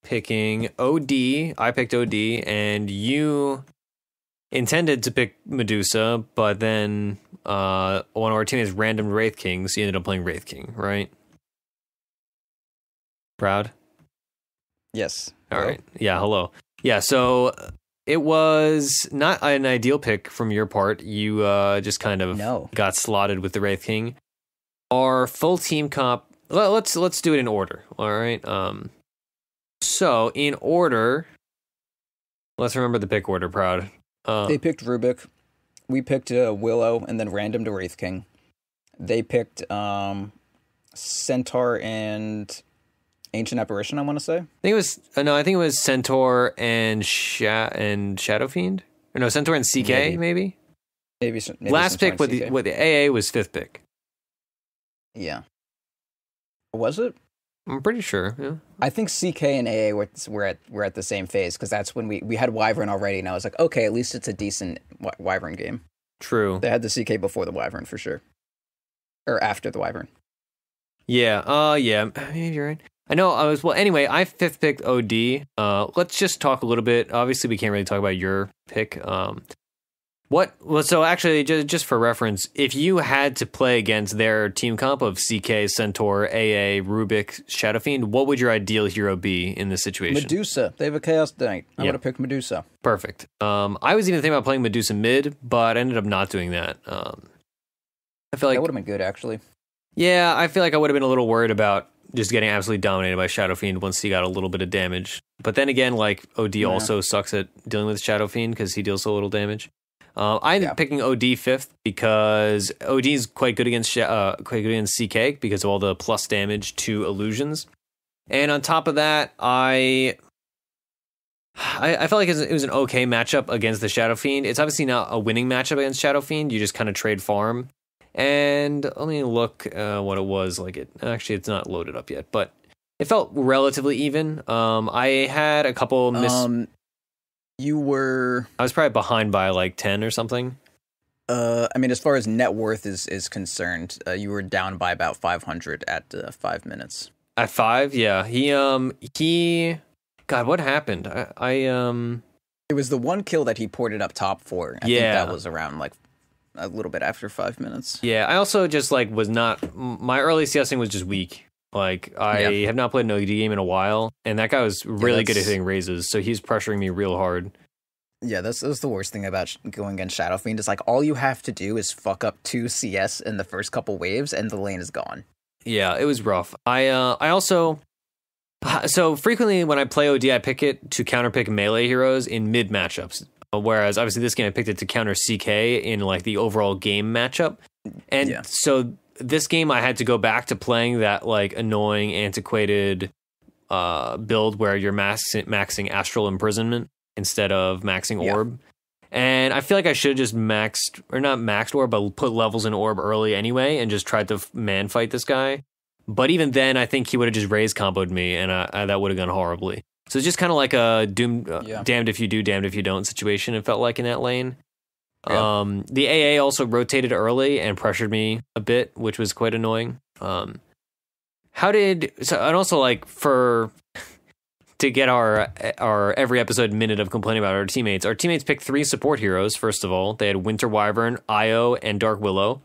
picking OD. I picked OD, and you intended to pick Medusa, but then one of our teammates random Wraith King, so you ended up playing Wraith King, right? Proud? Yes. All right. Yeah, hello. Yeah, so it was not an ideal pick from your part. You just kind of got slotted with the Wraith King. Our full team comp, let's do it in order, all right? So, in order, let's remember the pick order, Proud. They picked Rubik. We picked Willow and then random to Wraith King. They picked Centaur and Ancient Apparition, I want to say. I think it was Centaur and Shadow Fiend. Or no, Centaur and CK, maybe? Maybe last pick with the AA was 5th pick. Yeah. Was it? I'm pretty sure, yeah. I think CK and AA were at the same phase, because that's when we had Wyvern already, and I was like, okay, at least it's a decent Wyvern game. True. They had the CK before the Wyvern, for sure. Or after the Wyvern. Yeah, yeah, maybe you're right. I know anyway, I 5th picked OD. Let's just talk a little bit. Obviously, we can't really talk about your pick. So actually, just for reference, if you had to play against their team comp of CK, Centaur, AA, Rubik, Shadow Fiend, what would your ideal hero be in this situation? Medusa. They have a Chaos Knight. I would have picked Medusa. Perfect. I was even thinking about playing Medusa mid, but I ended up not doing that. I feel like that would have been good, actually. Yeah, I feel like I would have been a little worried about just getting absolutely dominated by Shadow Fiend once he got a little bit of damage. But then again, like, OD also sucks at dealing with Shadow Fiend because he deals so little damage. I ended up picking OD 5th because OD is quite good against CK because of all the plus damage to illusions. And on top of that, I felt like it was an okay matchup against the Shadow Fiend. It's obviously not a winning matchup against Shadow Fiend. You just kind of trade farm. And let me look what it was like. Actually, it's not loaded up yet, but it felt relatively even. I had a couple I was probably behind by like 10 or something. I mean, as far as net worth is concerned, you were down by about 500 at 5 minutes. At 5, yeah. He. God, what happened? It was the one kill that he ported up top for. I think that was around like a little bit after 5 minutes. Yeah, I also just like was not. My early CSing was just weak. Like, I have not played an OD game in a while, and that guy was really good at hitting raises, so he's pressuring me real hard. Yeah, that's the worst thing about going against Shadow Fiend. Is like, all you have to do is fuck up 2 CS in the first couple waves, and the lane is gone. Yeah, it was rough. I also... So, frequently when I play OD, I pick it to counterpick melee heroes in mid matchups. Whereas, obviously, this game I picked it to counter CK in, like, the overall game matchup. And so... This game, I had to go back to playing that like annoying, antiquated build where you're maxing Astral Imprisonment instead of maxing Orb. And I feel like I should have just not maxed Orb, but put levels in Orb early anyway and just tried to man fight this guy. But even then, I think he would have just raise comboed me, and that would have gone horribly. So it's just kind of like a damned if you do, damned if you don't situation, it felt like in that lane. Yeah. The AA also rotated early and pressured me a bit, which was quite annoying. And also like to get our every episode minute of complaining about our teammates picked 3 support heroes. First of all, they had Winter Wyvern, Io, and Dark Willow.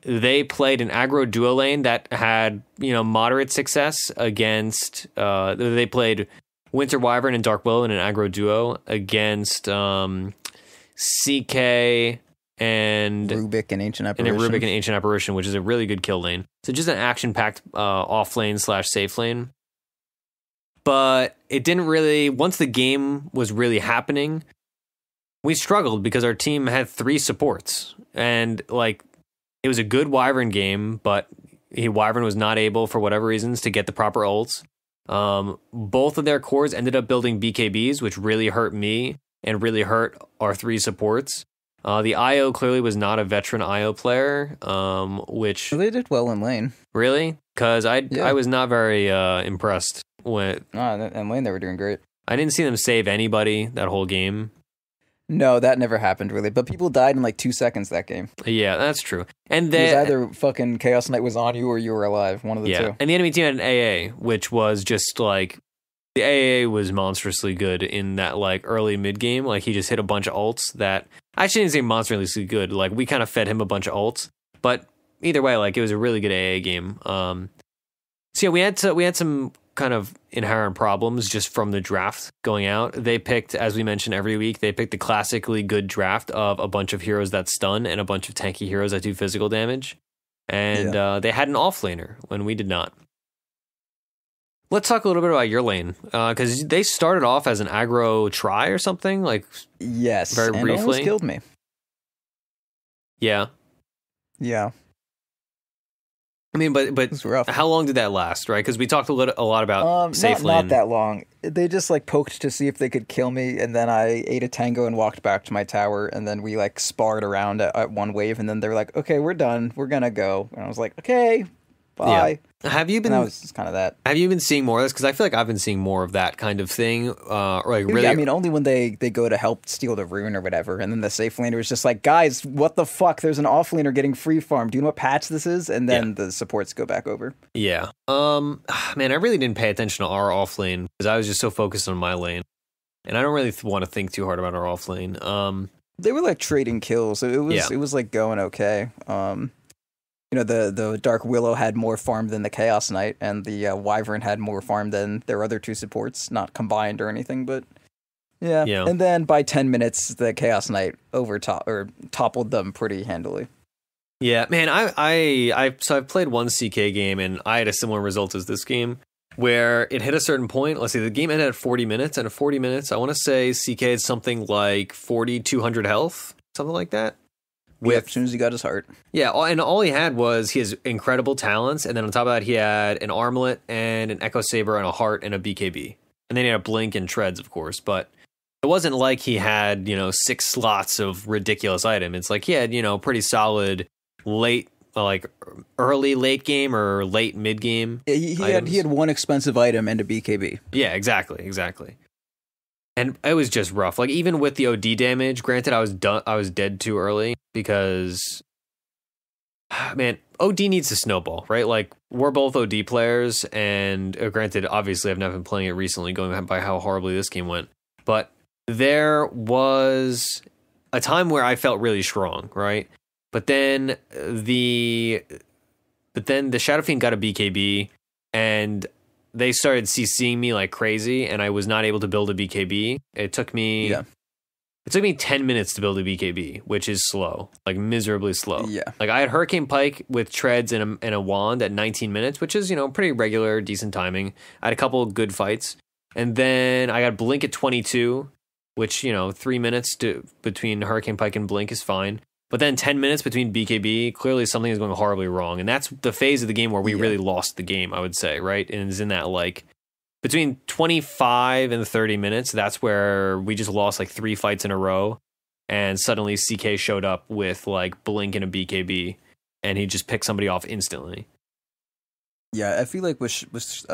They played an aggro duo lane that had, moderate success against, they played Winter Wyvern and Dark Willow in an aggro duo against, CK and Rubik and Ancient Apparition, which is a really good kill lane. So just an action-packed off lane / safe lane. But it didn't really. Once the game was really happening, we struggled because our team had 3 supports, and like it was a good Wyvern game, but Wyvern was not able for whatever reasons to get the proper ults. Both of their cores ended up building BKBs, which really hurt me. And really hurt our 3 supports. The IO clearly was not a veteran IO player, which... They did well in lane. Really? Because I was not very impressed with... In lane they were doing great. I didn't see them save anybody that whole game. No, that never happened, really. But people died in like 2 seconds that game. Yeah, that's true. And it was either fucking Chaos Knight was on you or you were alive. One of the two. And the enemy team had an AA, which was just like... The AA was monstrously good in that like early mid game. Like he just hit a bunch of ults that I shouldn't say monstrously good. Like we kind of fed him a bunch of ults, but either way, like it was a really good AA game. So yeah, we had some kind of inherent problems just from the draft going out. They picked, as we mentioned every week, they picked the classically good draft of a bunch of heroes that stun and a bunch of tanky heroes that do physical damage. And they had an offlaner when we did not. Let's talk a little bit about your lane, because they started off as an aggro try or something, like yes, very and briefly. Almost killed me. Yeah. Yeah. I mean, but how long did that last, right? Because we talked a lot about safe lane. Not that long. They just like poked to see if they could kill me, and then I ate a tango and walked back to my tower, and then we like sparred around at one wave, and then they were like, "Okay, we're done. We're gonna go." And I was like, "Okay, bye." Yeah. Have you been? And that was just kind of that. Have you been seeing more of this? Because I feel like I've been seeing more of that kind of thing. Or like really, yeah, I mean, only when they go to help steal the rune or whatever, and then the safe laner is just like, "Guys, what the fuck? There's an off laner getting free farm. Do you know what patch this is?" And then the supports go back over. Yeah. Man, I really didn't pay attention to our off lane because I was just so focused on my lane, and I don't really want to think too hard about our off lane. They were like trading kills, so it was like going okay. You know, the Dark Willow had more farm than the Chaos Knight, and the Wyvern had more farm than their other two supports, not combined or anything, but yeah. And then by 10 minutes, the Chaos Knight toppled them pretty handily. Yeah, man, so I've played one CK game, and I had a similar result as this game, where it hit a certain point. Let's see, the game ended at 40 minutes, and at 40 minutes, I want to say CK had something like 4,200 health, something like that. As soon as he got his heart. Yeah, and all he had was his incredible talents, and then on top of that, he had an armlet and an Echo Saber and a heart and a BKB. And then he had a blink and treads, of course, but it wasn't like he had, 6 slots of ridiculous item. It's like he had, pretty solid late, like early late game or late mid game. Yeah, he had one expensive item and a BKB. Yeah, exactly. And it was just rough. Like even with the OD damage, granted, I was dead too early because, man, OD needs to snowball, right? Like we're both OD players, and granted, obviously, I've not been playing it recently, going by how horribly this game went. But there was a time where I felt really strong, right? But then the Shadow Fiend got a BKB, and they started CCing me like crazy, and I was not able to build a BKB. It took me 10 minutes to build a BKB, which is slow, like miserably slow. Yeah. Like I had Hurricane Pike with treads and a wand at 19 minutes, which is, pretty regular, decent timing. I had a couple of good fights. And then I got Blink at 22, which, 3 minutes between Hurricane Pike and Blink is fine. But then 10 minutes between BKB, clearly something is going horribly wrong. And that's the phase of the game where we really lost the game, I would say, right? And it's in that, like, between 25 and 30 minutes, that's where we just lost, like, 3 fights in a row. And suddenly CK showed up with, like, Blink and a BKB. And he just picked somebody off instantly. Yeah, I feel like with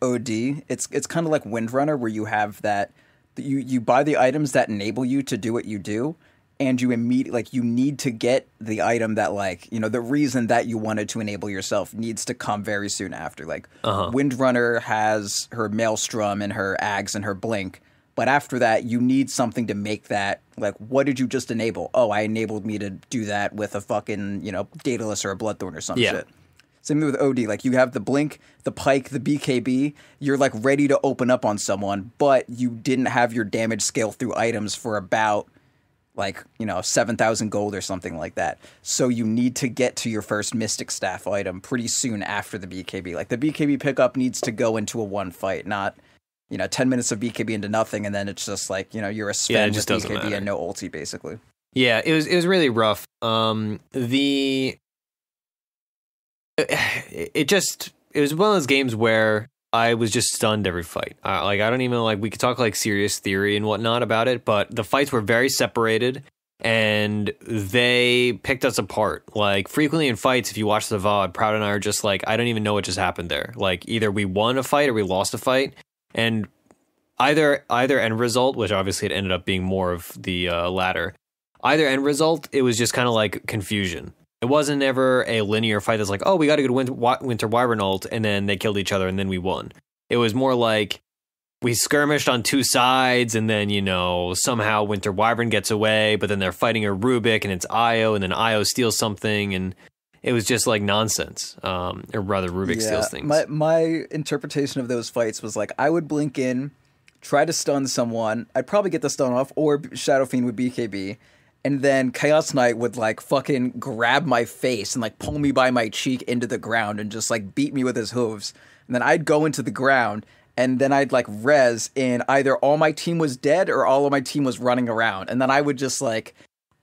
OD, it's kind of like Windrunner, where you have that... You buy the items that enable you to do what you do, and you immediately, like, you need to get the item that, like, the reason that you wanted to enable yourself needs to come very soon after. Like, Windrunner has her Maelstrom and her Ags and her Blink, but after that, you need something to make that, like, what did you just enable? Oh, I enabled me to do that with a fucking, Daedalus or a Bloodthorn or some shit. Same with OD. Like, you have the Blink, the Pike, the BKB. You're, like, ready to open up on someone, but you didn't have your damage scale through items for about... 7,000 gold or something like that. So you need to get to your first Mystic Staff item pretty soon after the BKB. Like, the BKB pickup needs to go into a one fight, not, 10 minutes of BKB into nothing, and then it's just like, you're a spam with BKB and no ulti, basically. Yeah, it was really rough. It was one of those games where I was just stunned every fight. I don't even we could talk like serious theory and whatnot about it, but the fights were very separated and they picked us apart. Like frequently in fights, if you watch the VOD, Proud and I are just like, I don't even know what just happened there. Like either we won a fight or we lost a fight, and either end result, which obviously it ended up being more of the latter. Either end result, it was just kind of like confusion. It wasn't ever a linear fight that's like, oh, we got a good Winter Wyvern ult, and then they killed each other, and then we won. It was more like we skirmished on 2 sides, and then, somehow Winter Wyvern gets away, but then they're fighting a Rubik, and it's Io, and then Io steals something, and it was just like nonsense. Or rather, Rubik steals things. My interpretation of those fights was like I would blink in, try to stun someone. I'd probably get the stun off, or Shadow Fiend would BKB. And then Chaos Knight would like fucking grab my face and like pull me by my cheek into the ground and just like beat me with his hooves. And then I'd go into the ground and then I'd like res in either all my team was dead or all of my team was running around. And then I would just like,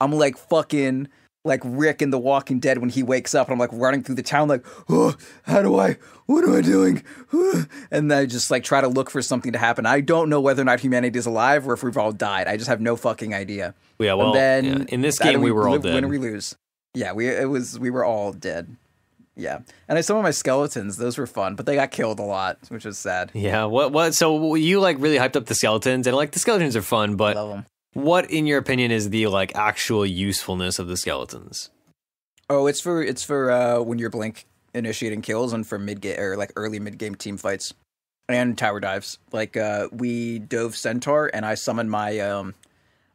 I'm like fucking like Rick in The Walking Dead when he wakes up and I'm like running through the town like, oh, what am I doing? And then I just like try to look for something to happen. I don't know whether or not humanity is alive or if we've all died. I just have no fucking idea. Yeah, well, in this game we were all dead. Win or we lose. Yeah, we were all dead. Yeah, and some of my skeletons, those were fun, but they got killed a lot, which was sad. Yeah, what? So you like really hyped up the skeletons, and like the skeletons are fun, but love them. What, in your opinion, is the like actual usefulness of the skeletons? Oh, it's for when you're blink initiating kills and for mid-game or like early mid-game team fights and tower dives. Like we dove Centaur and I summoned my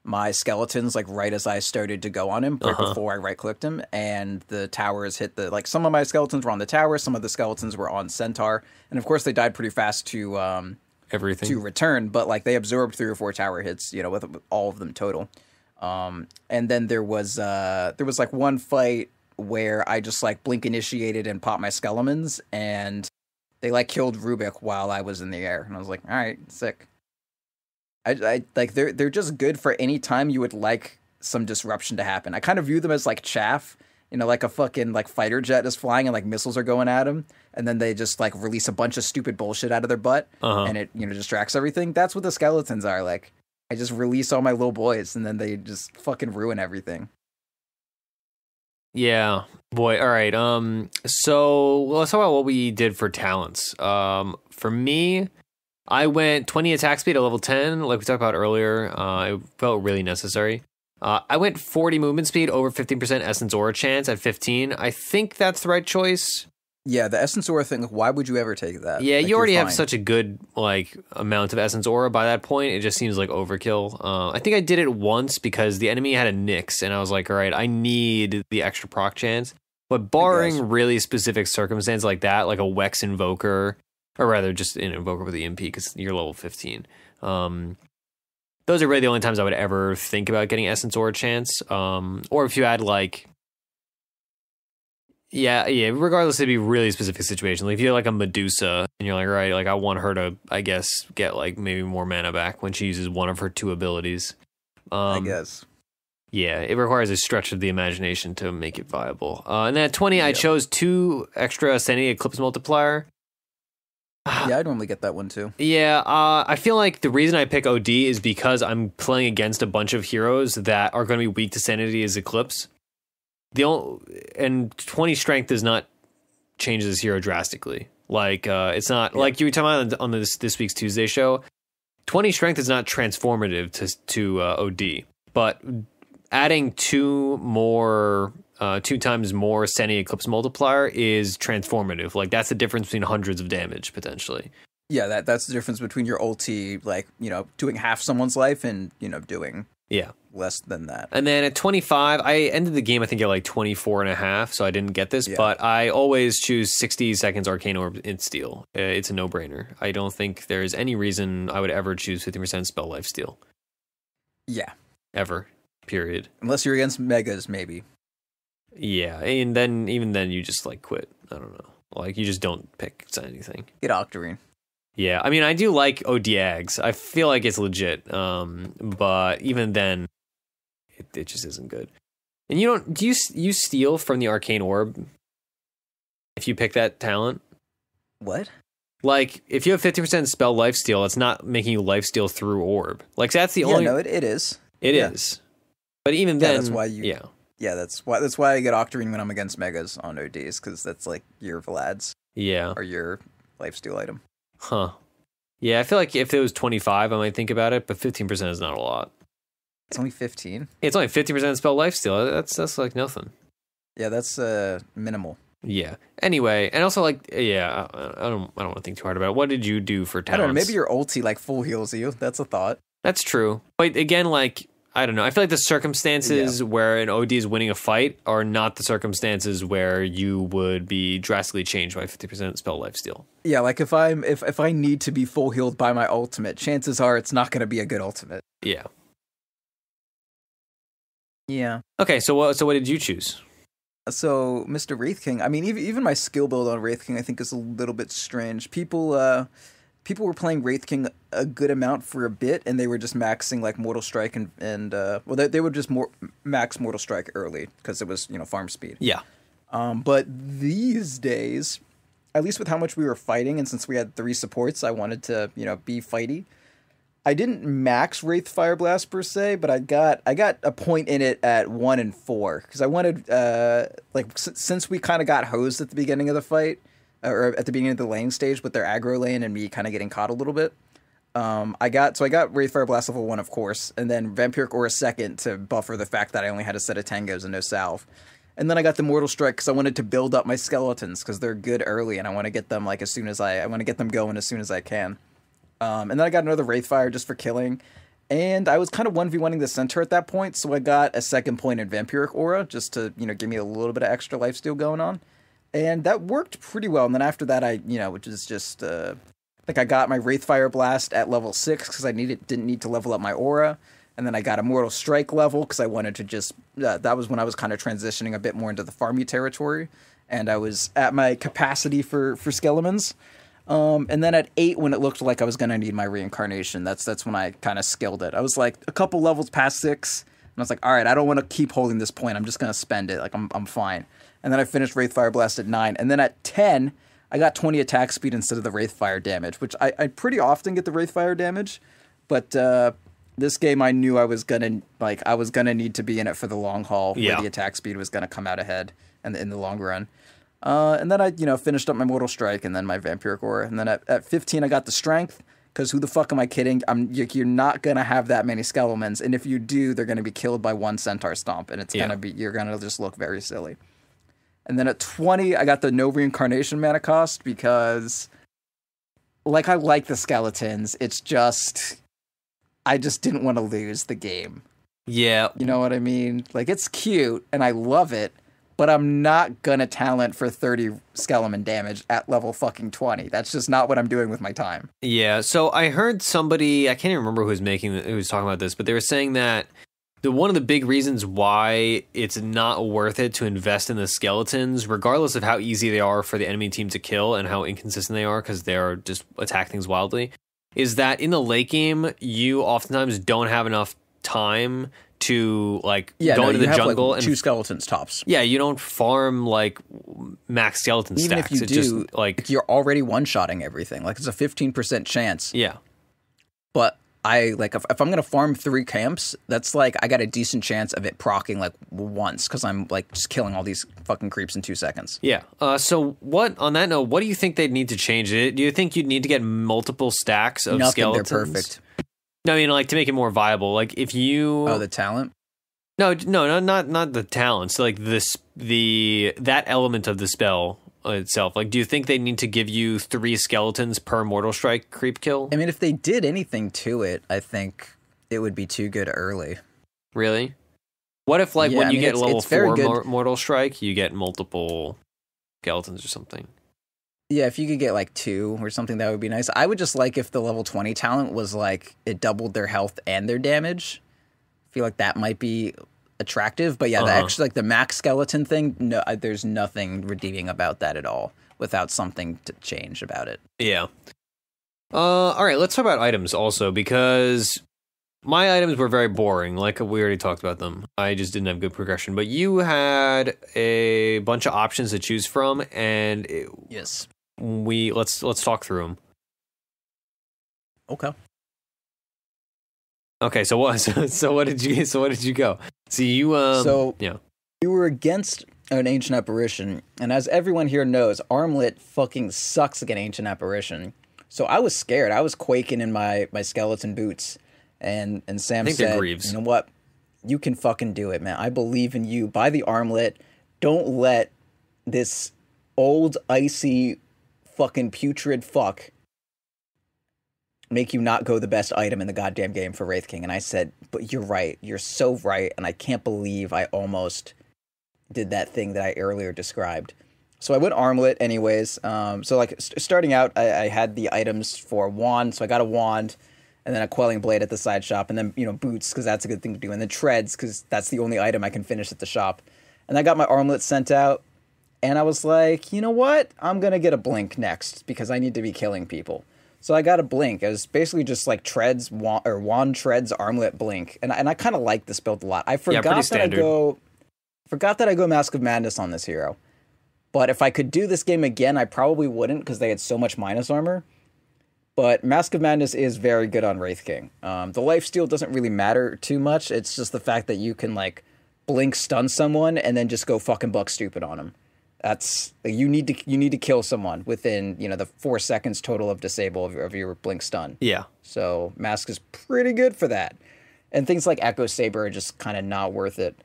my skeletons like right as I started to go on him, right before I right-clicked him, and the towers hit the like some of my skeletons were on the tower, some of the skeletons were on Centaur, and of course they died pretty fast to everything to return, but like they absorbed 3 or 4 tower hits, you know, with all of them total. And then there was like one fight where I just like blink initiated and popped my skeletons, and they like killed Rubik while I was in the air, and I was like, all right, sick. I like they're just good for any time you would like some disruption to happen. I kind of view them as like chaff, you know, like a fucking like fighter jet is flying and like missiles are going at them, and then they just like release a bunch of stupid bullshit out of their butt, and it, you know, distracts everything. That's what the skeletons are like. I just release all my little boys, and then they just fucking ruin everything. Yeah, boy. All right. So let's talk about what we did for talents. For me, I went 20 attack speed at level 10, like we talked about earlier. It felt really necessary. I went 40 movement speed, over 15% Essence Aura chance at 15. I think that's the right choice. Yeah, the Essence Aura thing, why would you ever take that? Yeah, like, you already have such a good like amount of Essence Aura by that point. It just seems like overkill. I think I did it once because the enemy had a Nyx, and I was like, all right, I need the extra proc chance. But barring really specific circumstances like that, like a Wex Invoker, or rather just an Invoker with the MP because you're level 15. Those are really the only times I would ever think about getting Essence Aura chance. Or if you had like... Yeah, regardless, it'd be really specific situation. Like if you had like a Medusa and you're like, all right, like I want her to, I guess, get like maybe more mana back when she uses one of her 2 abilities. I guess. Yeah, it requires a stretch of the imagination to make it viable. And then at 20, I chose 2 extra Ascending Eclipse Multiplier. Yeah, I normally get that one too. Yeah, I feel like the reason I pick OD is because I'm playing against a bunch of heroes that are going to be weak to Sanity as Eclipse. And 20 strength does not change this hero drastically. Like it's not like you were talking about on this week's Tuesday show. 20 strength is not transformative to OD, but adding 2 times more Sanity Eclipse multiplier is transformative. Like that's the difference between hundreds of damage potentially. Yeah, that's the difference between your ulti, like, you know, doing half someone's life and, you know, doing less than that. And then at 25, I ended the game I think at like 24 and a half, so I didn't get this, but I always choose 60 seconds Arcane Orb in Steal. It's a no-brainer. I don't think there's any reason I would ever choose 50% Spell Life Steal. Yeah. Ever. Period. Unless you're against Megas, maybe. Yeah, and then even then you just like quit. I don't know. Like you just don't pick anything. Get Octarine. Yeah, I mean I do like ODAGs. I feel like it's legit. But even then it just isn't good. And do you steal from the Arcane Orb if you pick that talent? What? Like if you have 50% spell life steal, it's not making you life steal through orb. Like that's the only. Yeah, no, it is. It is. But even then, that's why you. Yeah. Yeah, that's why I get Octarine when I'm against Megas on ODs, because that's like your Vlad's. Yeah. Or your lifesteal item. Huh. Yeah, I feel like if it was 25, I might think about it, but 15% is not a lot. It's only 15. It's only 50% spell lifesteal. That's like nothing. Yeah, that's minimal. Yeah. Anyway, and also like I don't want to think too hard about it. What did you do for talents? I don't know, maybe your ulti like full heals you. That's a thought. That's true. But again, like I don't know. I feel like the circumstances where an OD is winning a fight are not the circumstances where you would be drastically changed by 50% spell lifesteal. Yeah, like if I need to be full healed by my ultimate, chances are it's not going to be a good ultimate. Yeah. Yeah. Okay, so what did you choose? So, Mr. Wraith King, I mean, even my skill build on Wraith King I think is a little bit strange. People were playing Wraith King a good amount for a bit, and they were just maxing like Mortal Strike and they would just max Mortal Strike early because it was, farm speed. Yeah. But these days, at least with how much we were fighting, and since we had 3 supports, I wanted to, be fighty. I didn't max Wraith Fire Blast per se, but I got a point in it at 1 and 4 because I wanted since we kind of got hosed at the beginning of the fight or at the beginning of the lane stage with their aggro lane and me kind of getting caught a little bit. I got Wraith Fire Blast level 1, of course, and then Vampiric Aura 2nd to buffer the fact that I only had a set of tangos and no salve. And then I got the Mortal Strike because I wanted to build up my skeletons because they're good early and I want to get them like I want to get them going as soon as I can. And then I got another Wraithfire just for killing. And I was kind of 1v1ing the center at that point, so I got a 2nd point in Vampiric Aura just to, give me a little bit of extra lifesteal going on. And that worked pretty well. And then after that, which is just, I got my Wraithfire Blast at level 6 because I didn't need to level up my Aura. And then I got a Mortal Strike level because I wanted to just, that was when I was kind of transitioning a bit more into the farmy territory. And I was at my capacity for Skelemons. And then at 8, when it looked like I was going to need my reincarnation, that's when I kind of skilled it. I was like a couple levels past 6, and I was like, all right, I don't want to keep holding this point. I'm just going to spend it. Like, I'm fine. And then I finished Wraithfire Blast at 9. And then at 10, I got 20 attack speed instead of the Wraithfire damage, which I pretty often get the Wraithfire damage. But this game, I knew I was going to need to be in it for the long haul, where the attack speed was going to come out ahead in the long run. And then I, finished up my Mortal Strike and then my Vampiric Aura. And then at 15, I got the Strength, because who the fuck am I kidding? You're not going to have that many Skelemons. And if you do, they're going to be killed by 1 Centaur Stomp. And you're going to just look very silly. And then at 20, I got the no reincarnation mana cost because, I like the skeletons. It's just, I just didn't want to lose the game. Yeah. You know what I mean? It's cute and I love it. But I'm not gonna talent for 30 Skeleton damage at level fucking 20. That's just not what I'm doing with my time. Yeah, so I heard somebody, I can't even remember who was talking about this, but they were saying that one of the big reasons why it's not worth it to invest in the skeletons, regardless of how easy they are for the enemy team to kill and how inconsistent they are, because they are just attack things wildly, is that in the late game, you oftentimes don't have enough time to go into the jungle and 2 skeletons tops. Yeah, you don't farm max skeleton even stacks. Even if you do, you're already one-shotting everything. It's a 15% chance. Yeah. But if I'm gonna farm 3 camps, that's I got a decent chance of it proccing once because I'm just killing all these fucking creeps in 2 seconds. Yeah. So on that note, what do you think they'd need to change it? Do you think you'd need to get multiple stacks of skeletons? They're perfect. No, to make it more viable. If you... Oh, the talent? No, not the talent. So, that element of the spell itself. Do you think they need to give you 3 skeletons per Mortal Strike creep kill? I mean, if they did anything to it, I think it would be too good early. Really? What if, when you get level 4 Mortal Strike, you get multiple skeletons or something? Yeah, if you could get 2 or something, that would be nice. I would just if the level 20 talent was it doubled their health and their damage. I feel that might be attractive. But yeah, the max skeleton thing, no, there's nothing redeeming about that at all without something to change about it. Yeah. All right, let's talk about items also, because my items were very boring. We already talked about them. I just didn't have good progression. But you had a bunch of options to choose from, and yes. Let's talk through them. Okay. So what did you go? So you you were against an Ancient Apparition, and as everyone here knows, Armlet fucking sucks against Ancient Apparition. So I was scared. I was quaking in my skeleton boots, and Sam said, "You know what? You can fucking do it, man. I believe in you. Buy the Armlet. Don't let this old icy." Fucking putrid fuck make you not go the best item in the goddamn game for Wraith King. And I said, but you're right. You're so right. And I can't believe I almost did that thing that I earlier described. So I went Armlet anyways. So like starting out, I had the items for a wand. So I got a wand and then a quelling blade at the side shop, and then, you know, boots, because that's a good thing to do. And then treads, because that's the only item I can finish at the shop. And I got my Armlet sent out. And I was like, you know what? I'm going to get a blink next because I need to be killing people. So I got a blink. It was basically just like treads, wand treads, armlet, blink. And I kind of like this build a lot. I forgot that I go Mask of Madness on this hero. But if I could do this game again, I probably wouldn't because they had so much minus armor. But Mask of Madness is very good on Wraith King. The lifesteal doesn't really matter too much. It's just the fact that you can like blink stun someone and then just go fucking buck stupid on them. That's you need to kill someone within, you know, the 4 seconds total of disable of your blink stun. Yeah. So Mask is pretty good for that, and things like Echo Saber are just kind of not worth it.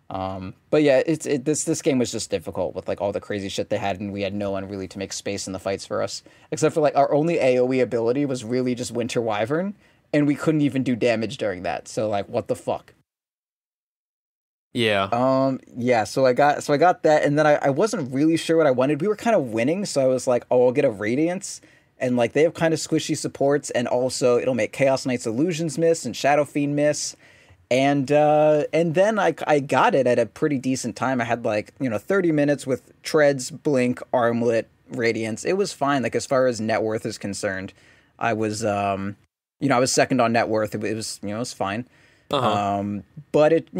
But yeah, this game was just difficult with like all the crazy shit they had, and we had no one really to make space in the fights for us, except for like our only AOE ability was really just Winter Wyvern, and we couldn't even do damage during that. So like, what the fuck? Yeah. Yeah, so I got that, and then I wasn't really sure what I wanted. We were kind of winning, so I was like, oh, I'll get a Radiance, and like they have kind of squishy supports, and also it'll make Chaos Knight's Illusions miss and Shadow Fiend miss. And then I got it at a pretty decent time. I had like, you know, 30 minutes with treads, blink, armlet, Radiance. It was fine. Like as far as net worth is concerned, I was I was second on net worth. It was, you know, it was fine. But it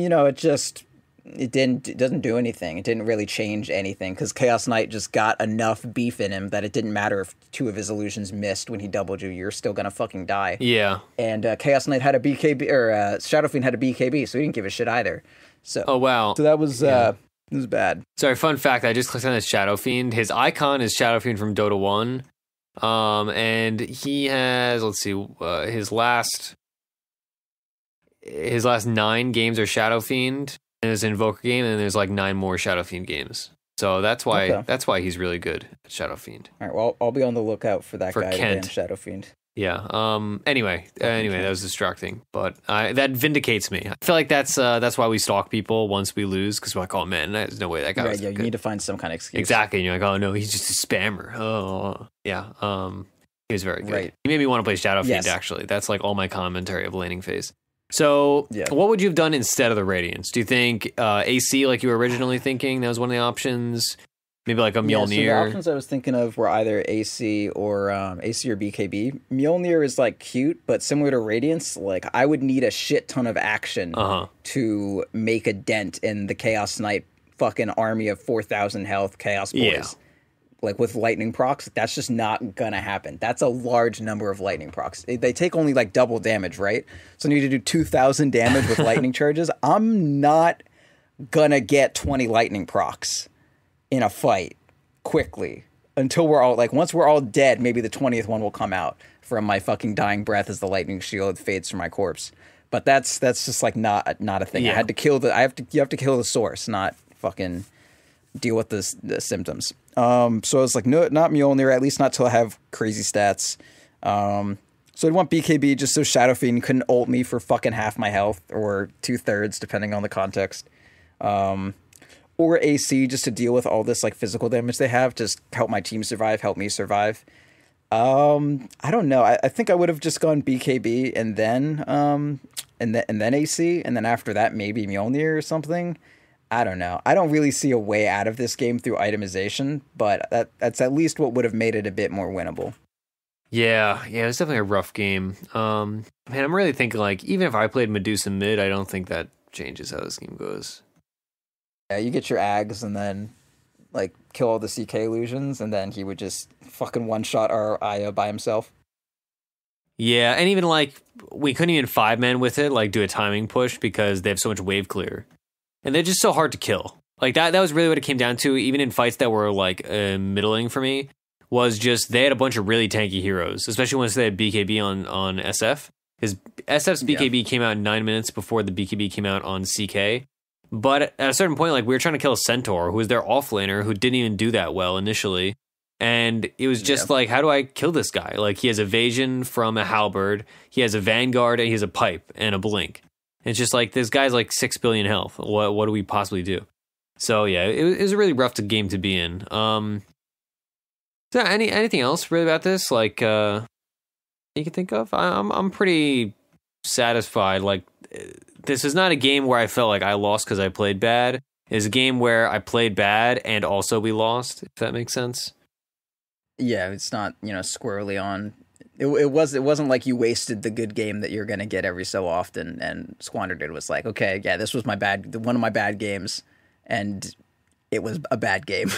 doesn't do anything. It didn't really change anything because Chaos Knight just got enough beef in him that it didn't matter if 2 of his illusions missed when he doubled you. You're still gonna fucking die. Yeah. And Chaos Knight had a BKB, or Shadow Fiend had a BKB, so he didn't give a shit either. So oh wow. So that was it was bad. Sorry, fun fact, I just clicked on his Shadow Fiend. His icon is Shadow Fiend from Dota 1. And he has, let's see, his last 9 games are Shadow Fiend, and his Invoker game, and then there's like 9 more Shadow Fiend games. So that's why he's really good at Shadow Fiend. All right, well, I'll be on the lookout for that guy again, Shadow Fiend. Yeah. Anyway, that was distracting, but that vindicates me. I feel like that's why we stalk people once we lose, because we're like, oh man, there's no way that guy. Right, was yeah, good. You need to find some kind of excuse. Exactly. And you're like, oh no, he's just a spammer. Oh yeah. He was very good. Right. He made me want to play Shadow Fiend. Actually, that's like all my commentary of laning phase. So, What would you have done instead of the Radiance? Do you think AC, like you were originally thinking, that was one of the options? Maybe like a Mjolnir? So the options I was thinking of were either AC or BKB. Mjolnir is like cute, but similar to Radiance, like I would need a shit ton of action to make a dent in the Chaos Knight fucking army of 4,000 health Chaos Boys. Yeah. Like with lightning procs, that's just not gonna happen. That's a large number of lightning procs. They take only like double damage, right? So I need to do 2,000 damage with lightning charges. I'm not gonna get 20 lightning procs in a fight quickly until we're all like, once we're all dead, maybe the 20th one will come out from my fucking dying breath as the lightning shield fades from my corpse. But that's just like not a thing. Yeah. You have to kill the source, not fucking deal with the symptoms. So I was like, no, not Mjolnir, at least not till I have crazy stats. So I'd want BKB just so Shadow Fiend couldn't ult me for fucking half my health or 2/3, depending on the context. Or AC just to deal with all this like physical damage they have, just help my team survive, help me survive. I don't know. I think I would have just gone BKB and then AC, and then after that maybe Mjolnir or something. I don't know. I don't really see a way out of this game through itemization, but that's at least what would have made it a bit more winnable. Yeah, it was definitely a rough game. Man, I'm really thinking like, even if I played Medusa mid, I don't think that changes how this game goes. Yeah, you get your Ags and then like kill all the CK illusions, and then he would just fucking one-shot our Aya by himself. Yeah, and even like, we couldn't even 5-man with it, like do a timing push because they have so much wave clear. And they're just so hard to kill. Like that was really what it came down to, even in fights that were like middling for me, was just they had a bunch of really tanky heroes, especially once they had BKB on SF. Because SF's BKB came out 9 minutes before the BKB came out on CK. But at a certain point, like we were trying to kill a Centaur, who was their offlaner, who didn't even do that well initially. And it was just like, how do I kill this guy? Like, he has evasion from a halberd, he has a vanguard, and he has a pipe and a blink. It's just like, this guy's like 6 billion health. What do we possibly do? So yeah, it was a really rough game to be in. So anything else really about this? Like, you can think of? I'm pretty satisfied. Like, this is not a game where I felt like I lost because I played bad. It's a game where I played bad and also we lost, if that makes sense. Yeah, it's not, squirrely on. It wasn't like you wasted the good game that you're going to get every so often and squandered it. It was like, okay, yeah, this was one of my bad games, and it was a bad game.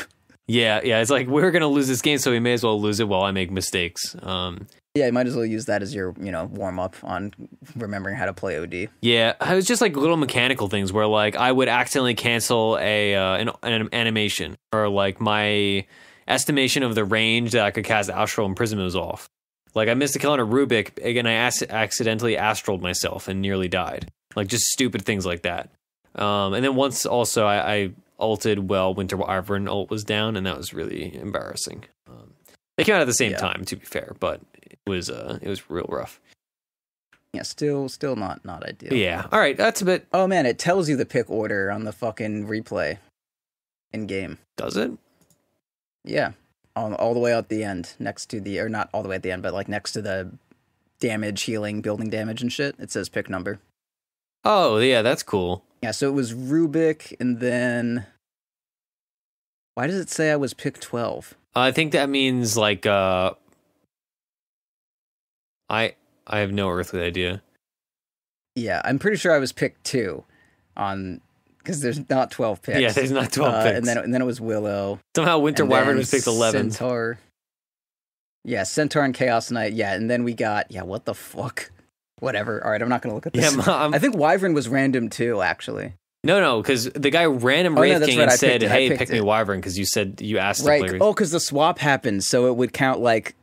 Yeah, it's like, we're going to lose this game, so we may as well lose it while I make mistakes. Yeah, you might as well use that as your, warm-up on remembering how to play OD. Yeah, it was just like little mechanical things where, like, I would accidentally cancel an animation, or like my estimation of the range that I could cast Astral Imprisonment was off. Like, I missed a kill on a Rubik, and I accidentally astraled myself and nearly died. Like, just stupid things like that. And then once also I ulted while Winter Wyvern ult was down, and that was really embarrassing. They came out at the same time, to be fair, but it was real rough. Yeah, still not ideal. Yeah, all right, that's a bit... Oh man, it tells you the pick order on the fucking replay in game. Does it? Yeah, all the way at the end, next to the, or not all the way at the end, but like next to the damage, healing, building damage and shit. It says pick number. Oh yeah, that's cool. Yeah, so it was Rubik, and then why does it say I was pick 12? I think that means like I have no earthly idea. Yeah, I'm pretty sure I was pick 2 on. Because there's not 12 picks. Yeah, there's not 12 picks. And then it was Willow. Somehow Winter Wyvern was picked 11. Centaur. Yeah, Centaur and Chaos Knight. Yeah, and then we got... Yeah, what the fuck? Whatever. All right, I'm not going to look at this. Yeah, I think Wyvern was random too, actually. No, because the guy random Wraith King and said, hey, pick me Wyvern, because you asked to play Wraith. Oh, because the swap happened, so it would count like...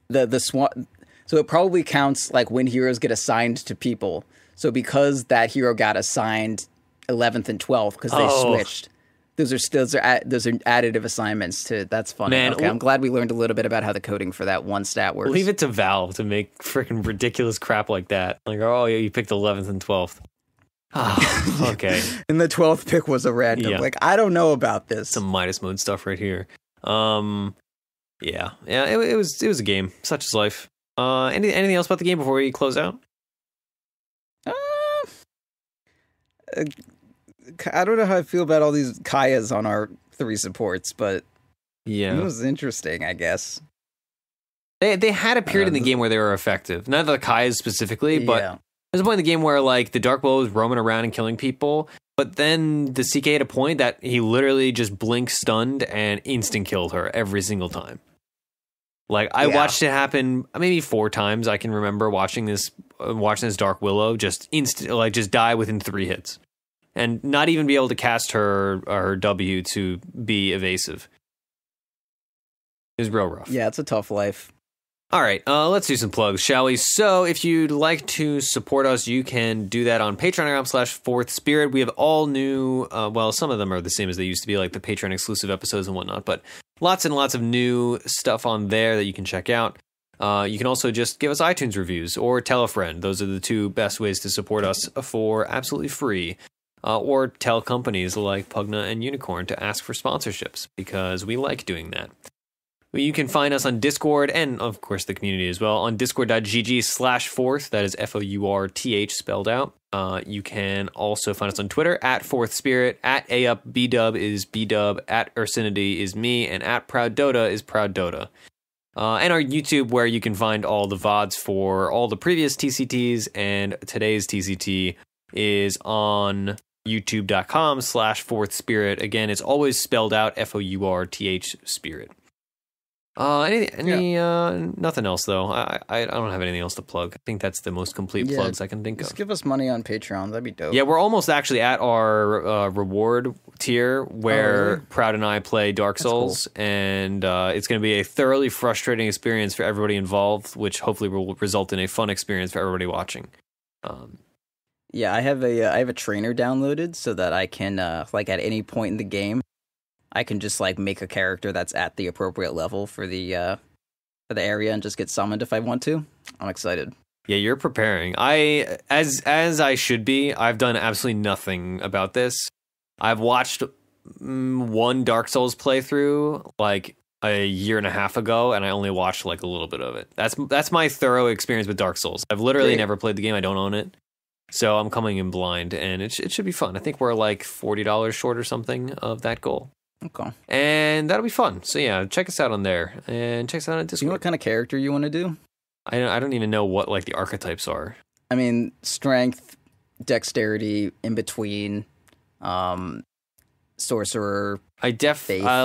the swap... So it probably counts like when heroes get assigned to people. So because that hero got assigned 11th and 12th because they switched. Those are additive assignments to. That's funny. Man, okay, I'm glad we learned a little bit about how the coding for that one stat works. Leave it to Valve to make freaking ridiculous crap like that. Like, oh yeah, you picked 11th and 12th. Oh, okay. And the 12th pick was a random. Yeah. Like, I don't know about this. Some Midas mode stuff right here. Yeah. It was a game. Such is life. Anything else about the game before we close out? I don't know how I feel about all these Kayas on our 3 supports, but yeah, it was interesting, I guess. They had a period in the game where they were effective. Not the Kayas specifically, but there's a point in the game where like the Dark Willow was roaming around and killing people, but then the CK had a point that he literally just blink stunned and instant killed her every single time. Like, I watched it happen maybe 4 times. I can remember watching this Dark Willow just die within 3 hits, and not even be able to cast her W to be evasive. It was real rough. Yeah, it's a tough life. All right, let's do some plugs, shall we? So if you'd like to support us, you can do that on patreon.com/4thspirit. We have all new, some of them are the same as they used to be, like the Patreon exclusive episodes and whatnot, but lots and lots of new stuff on there that you can check out. You can also just give us iTunes reviews or tell a friend. Those are the 2 best ways to support us for absolutely free. Or tell companies like Pugna and Unicorn to ask for sponsorships, because we like doing that. You can find us on Discord and, of course, the community as well on discord.gg/4th. That is FOURTH spelled out. You can also find us on Twitter at 4thspirit, at AUpBdub is BDub, at Ursinity is me, and at Proud Dota is Proud Dota. And our YouTube, where you can find all the VODs for all the previous TCTs, and today's TCT is on youtube.com/4thspirit. Again, it's always spelled out FOURTH spirit. Nothing else though. I don't have anything else to plug. I think that's the most complete plugs I can think of. Just give us money on Patreon. That'd be dope. Yeah, we're almost actually at our reward tier where Proud and I play Dark Souls, and it's going to be a thoroughly frustrating experience for everybody involved, which hopefully will result in a fun experience for everybody watching. Yeah, I have a trainer downloaded so that I can like at any point in the game, I can just like make a character that's at the appropriate level for the area and just get summoned if I want to. I'm excited. Yeah, you're preparing. As I should be. I've done absolutely nothing about this. I've watched one Dark Souls playthrough like a year and a half ago, and I only watched like a little bit of it. That's my thorough experience with Dark Souls. I've literally never played the game. I don't own it, so I'm coming in blind, and it should be fun. I think we're like $40 short or something of that goal. Okay, and that'll be fun. So yeah, check us out on there, and check us out on Discord. Do you know what kind of character you want to do? I don't even know what like the archetypes are. I mean, strength, dexterity, in between, sorcerer. I'll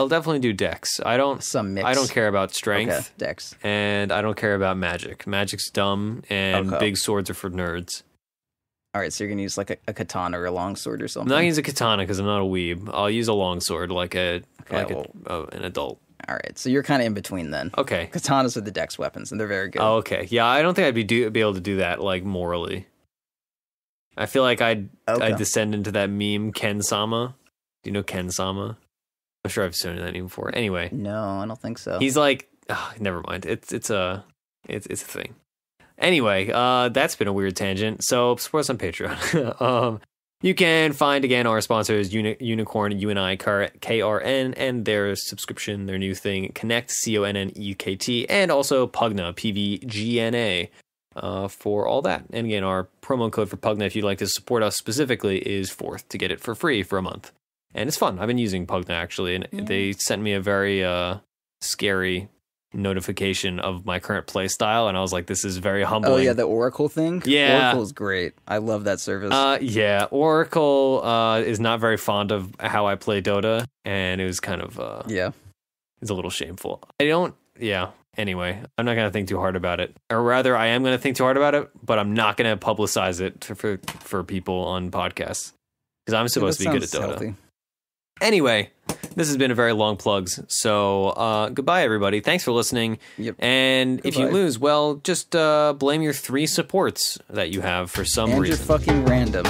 definitely do dex. Some mix. I don't care about strength. Okay, dex. And I don't care about magic. Magic's dumb, and big swords are for nerds. All right, so you're gonna use like a katana or a longsword or something. I'm not gonna use a katana because I'm not a weeb. I'll use a longsword like an adult. All right, so you're kind of in between then. Okay. Katanas are the dex weapons, and they're very good. Oh, okay. Yeah, I don't think I'd be able to do that like morally. I feel like I'd descend into that meme Ken-sama. Do you know Ken-sama? I'm sure I've seen that name before. Anyway. No, I don't think so. He's like, never mind. It's a thing. Anyway, that's been a weird tangent. So support us on Patreon. You can find, again, our sponsors, Unicorn, UNI, KRN, and their subscription, their new thing, Connect, CONNEKT, and also Pugna, PVGNA, for all that. And again, our promo code for Pugna, if you'd like to support us specifically, is 4th to get it for free for a month. And it's fun. I've been using Pugna, actually, and they sent me a very scary notification of my current play style, and I was like, this is very humbling. Oh yeah, the Oracle thing? Yeah. Oracle's great. I love that service. Yeah, Oracle is not very fond of how I play Dota, and it was kind of it's a little shameful. Anyway, I'm not gonna think too hard about it, or rather I am gonna think too hard about it, but I'm not gonna publicize it for people on podcasts because I'm supposed to be good at Dota. Healthy. Anyway, this has been a very long plugs. So goodbye, everybody. Thanks for listening. Yep. And if you lose, well, just blame your 3 supports that you have for some reason. And you're fucking random.